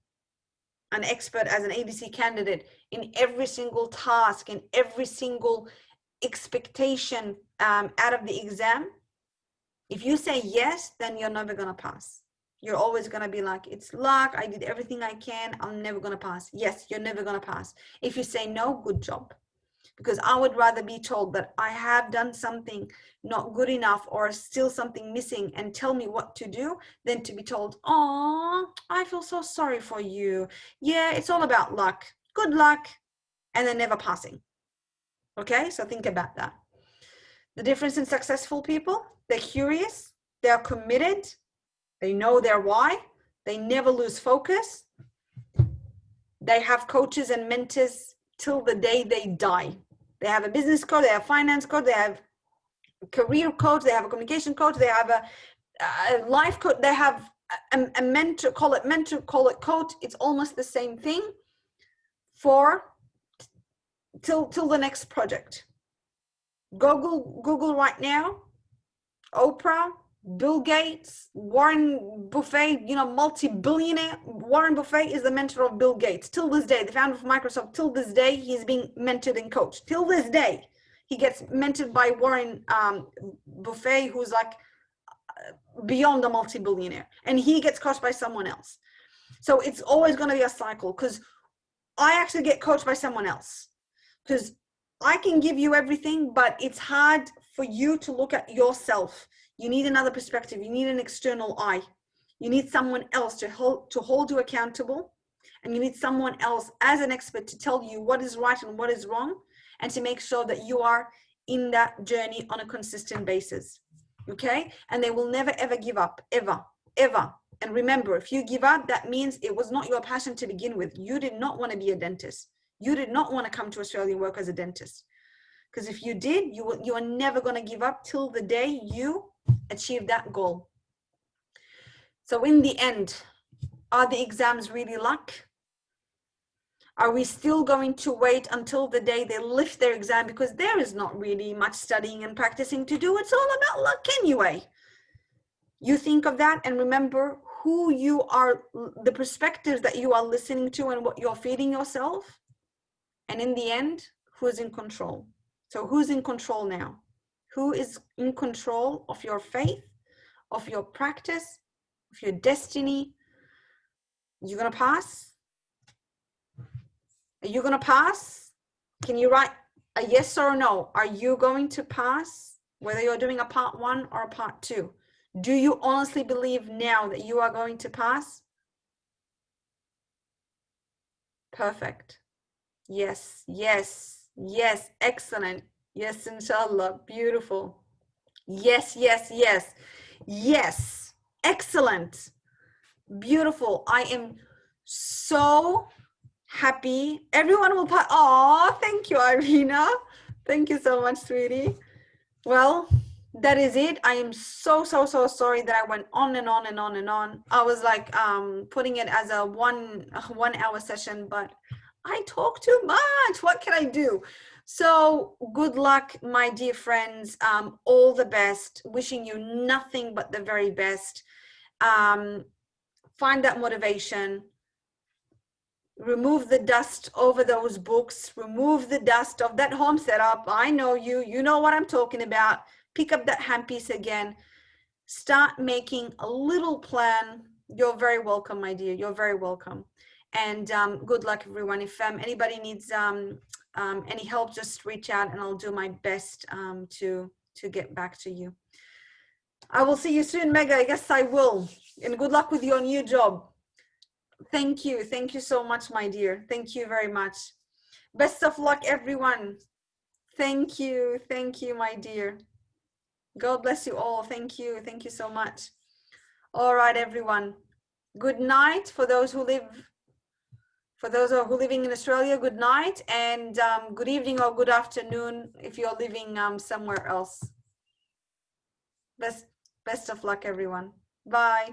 an expert as an ADC candidate in every single task, in every single expectation out of the exam? If you say yes, then you're never going to pass. You're always going to be like, it's luck, I did everything I can, I'm never going to pass. Yes, you're never going to pass. If you say no, good job. Because I would rather be told that I have done something not good enough or still something missing and tell me what to do than to be told, oh, I feel so sorry for you. Yeah, it's all about luck. Good luck. And then never passing. Okay, so think about that. The difference in successful people, they're curious, they're committed, they know their why, they never lose focus, they have coaches and mentors till the day they die. They have a business coach, they have a finance coach, they have a career coach, they have a communication coach, they have a life coach, they have a mentor, call it coach. It's almost the same thing for till the next project. Google right now, Oprah, Bill Gates, Warren Buffett, you know, multi-billionaire. Warren Buffett is the mentor of Bill Gates. Till this day, the founder of Microsoft, till this day, he's being mentored and coached. Till this day, he gets mentored by Warren Buffett, who's like beyond a multi-billionaire. And he gets coached by someone else. So it's always going to be a cycle, because I actually get coached by someone else. Because I can give you everything, but it's hard for you to look at yourself. You need another perspective. You need an external eye. You need someone else to hold you accountable. And you need someone else as an expert to tell you what is right and what is wrong, and to make sure that you are in that journey on a consistent basis. Okay? And they will never, ever give up. Ever, ever. And remember, if you give up, that means it was not your passion to begin with. You did not want to be a dentist. You did not want to come to Australia and work as a dentist. Because if you did, you are never going to give up till the day you achieve that goal. So in the end, are the exams really luck? Are we still going to wait until the day they lift their exam? Because there is not really much studying and practicing to do. It's all about luck anyway. You think of that and remember who you are, the perspectives that you are listening to and what you're feeding yourself. And in the end, who's in control? So who's in control now? Who is in control of your faith, of your practice, of your destiny? You gonna pass? Are you gonna pass? Can you write a yes or a no? Are you going to pass? Whether you're doing a part 1 or a part 2. Do you honestly believe now that you are going to pass? Perfect. Yes, yes, yes. Excellent. Yes, inshallah. Beautiful. Yes, yes, yes. Yes. Excellent. Beautiful. I am so happy. Everyone will pass. Oh, thank you, Irina. Thank you so much, sweetie. Well, that is it. I am so sorry that I went on and on and on and on. I was like putting it as a one hour session, but I talk too much. What can I do? So good luck, my dear friends. All the best. Wishing you nothing but the very best. Find that motivation. Remove the dust over those books. Remove the dust of that home setup. I know you. You know what I'm talking about. Pick up that handpiece again. Start making a little plan. You're very welcome, my dear. You're very welcome. And good luck, everyone. If anybody needs any help, just reach out and I'll do my best to get back to you. I will see you soon, Mega. Yes, I will. And good luck with your new job. Thank you. Thank you so much, my dear. Thank you very much. Best of luck, everyone. Thank you. Thank you, my dear. God bless you all. Thank you. Thank you so much. All right, everyone. Good night for those who live, for those who are living in Australia, good night, and good evening or good afternoon if you're living somewhere else. Best of luck, everyone. Bye.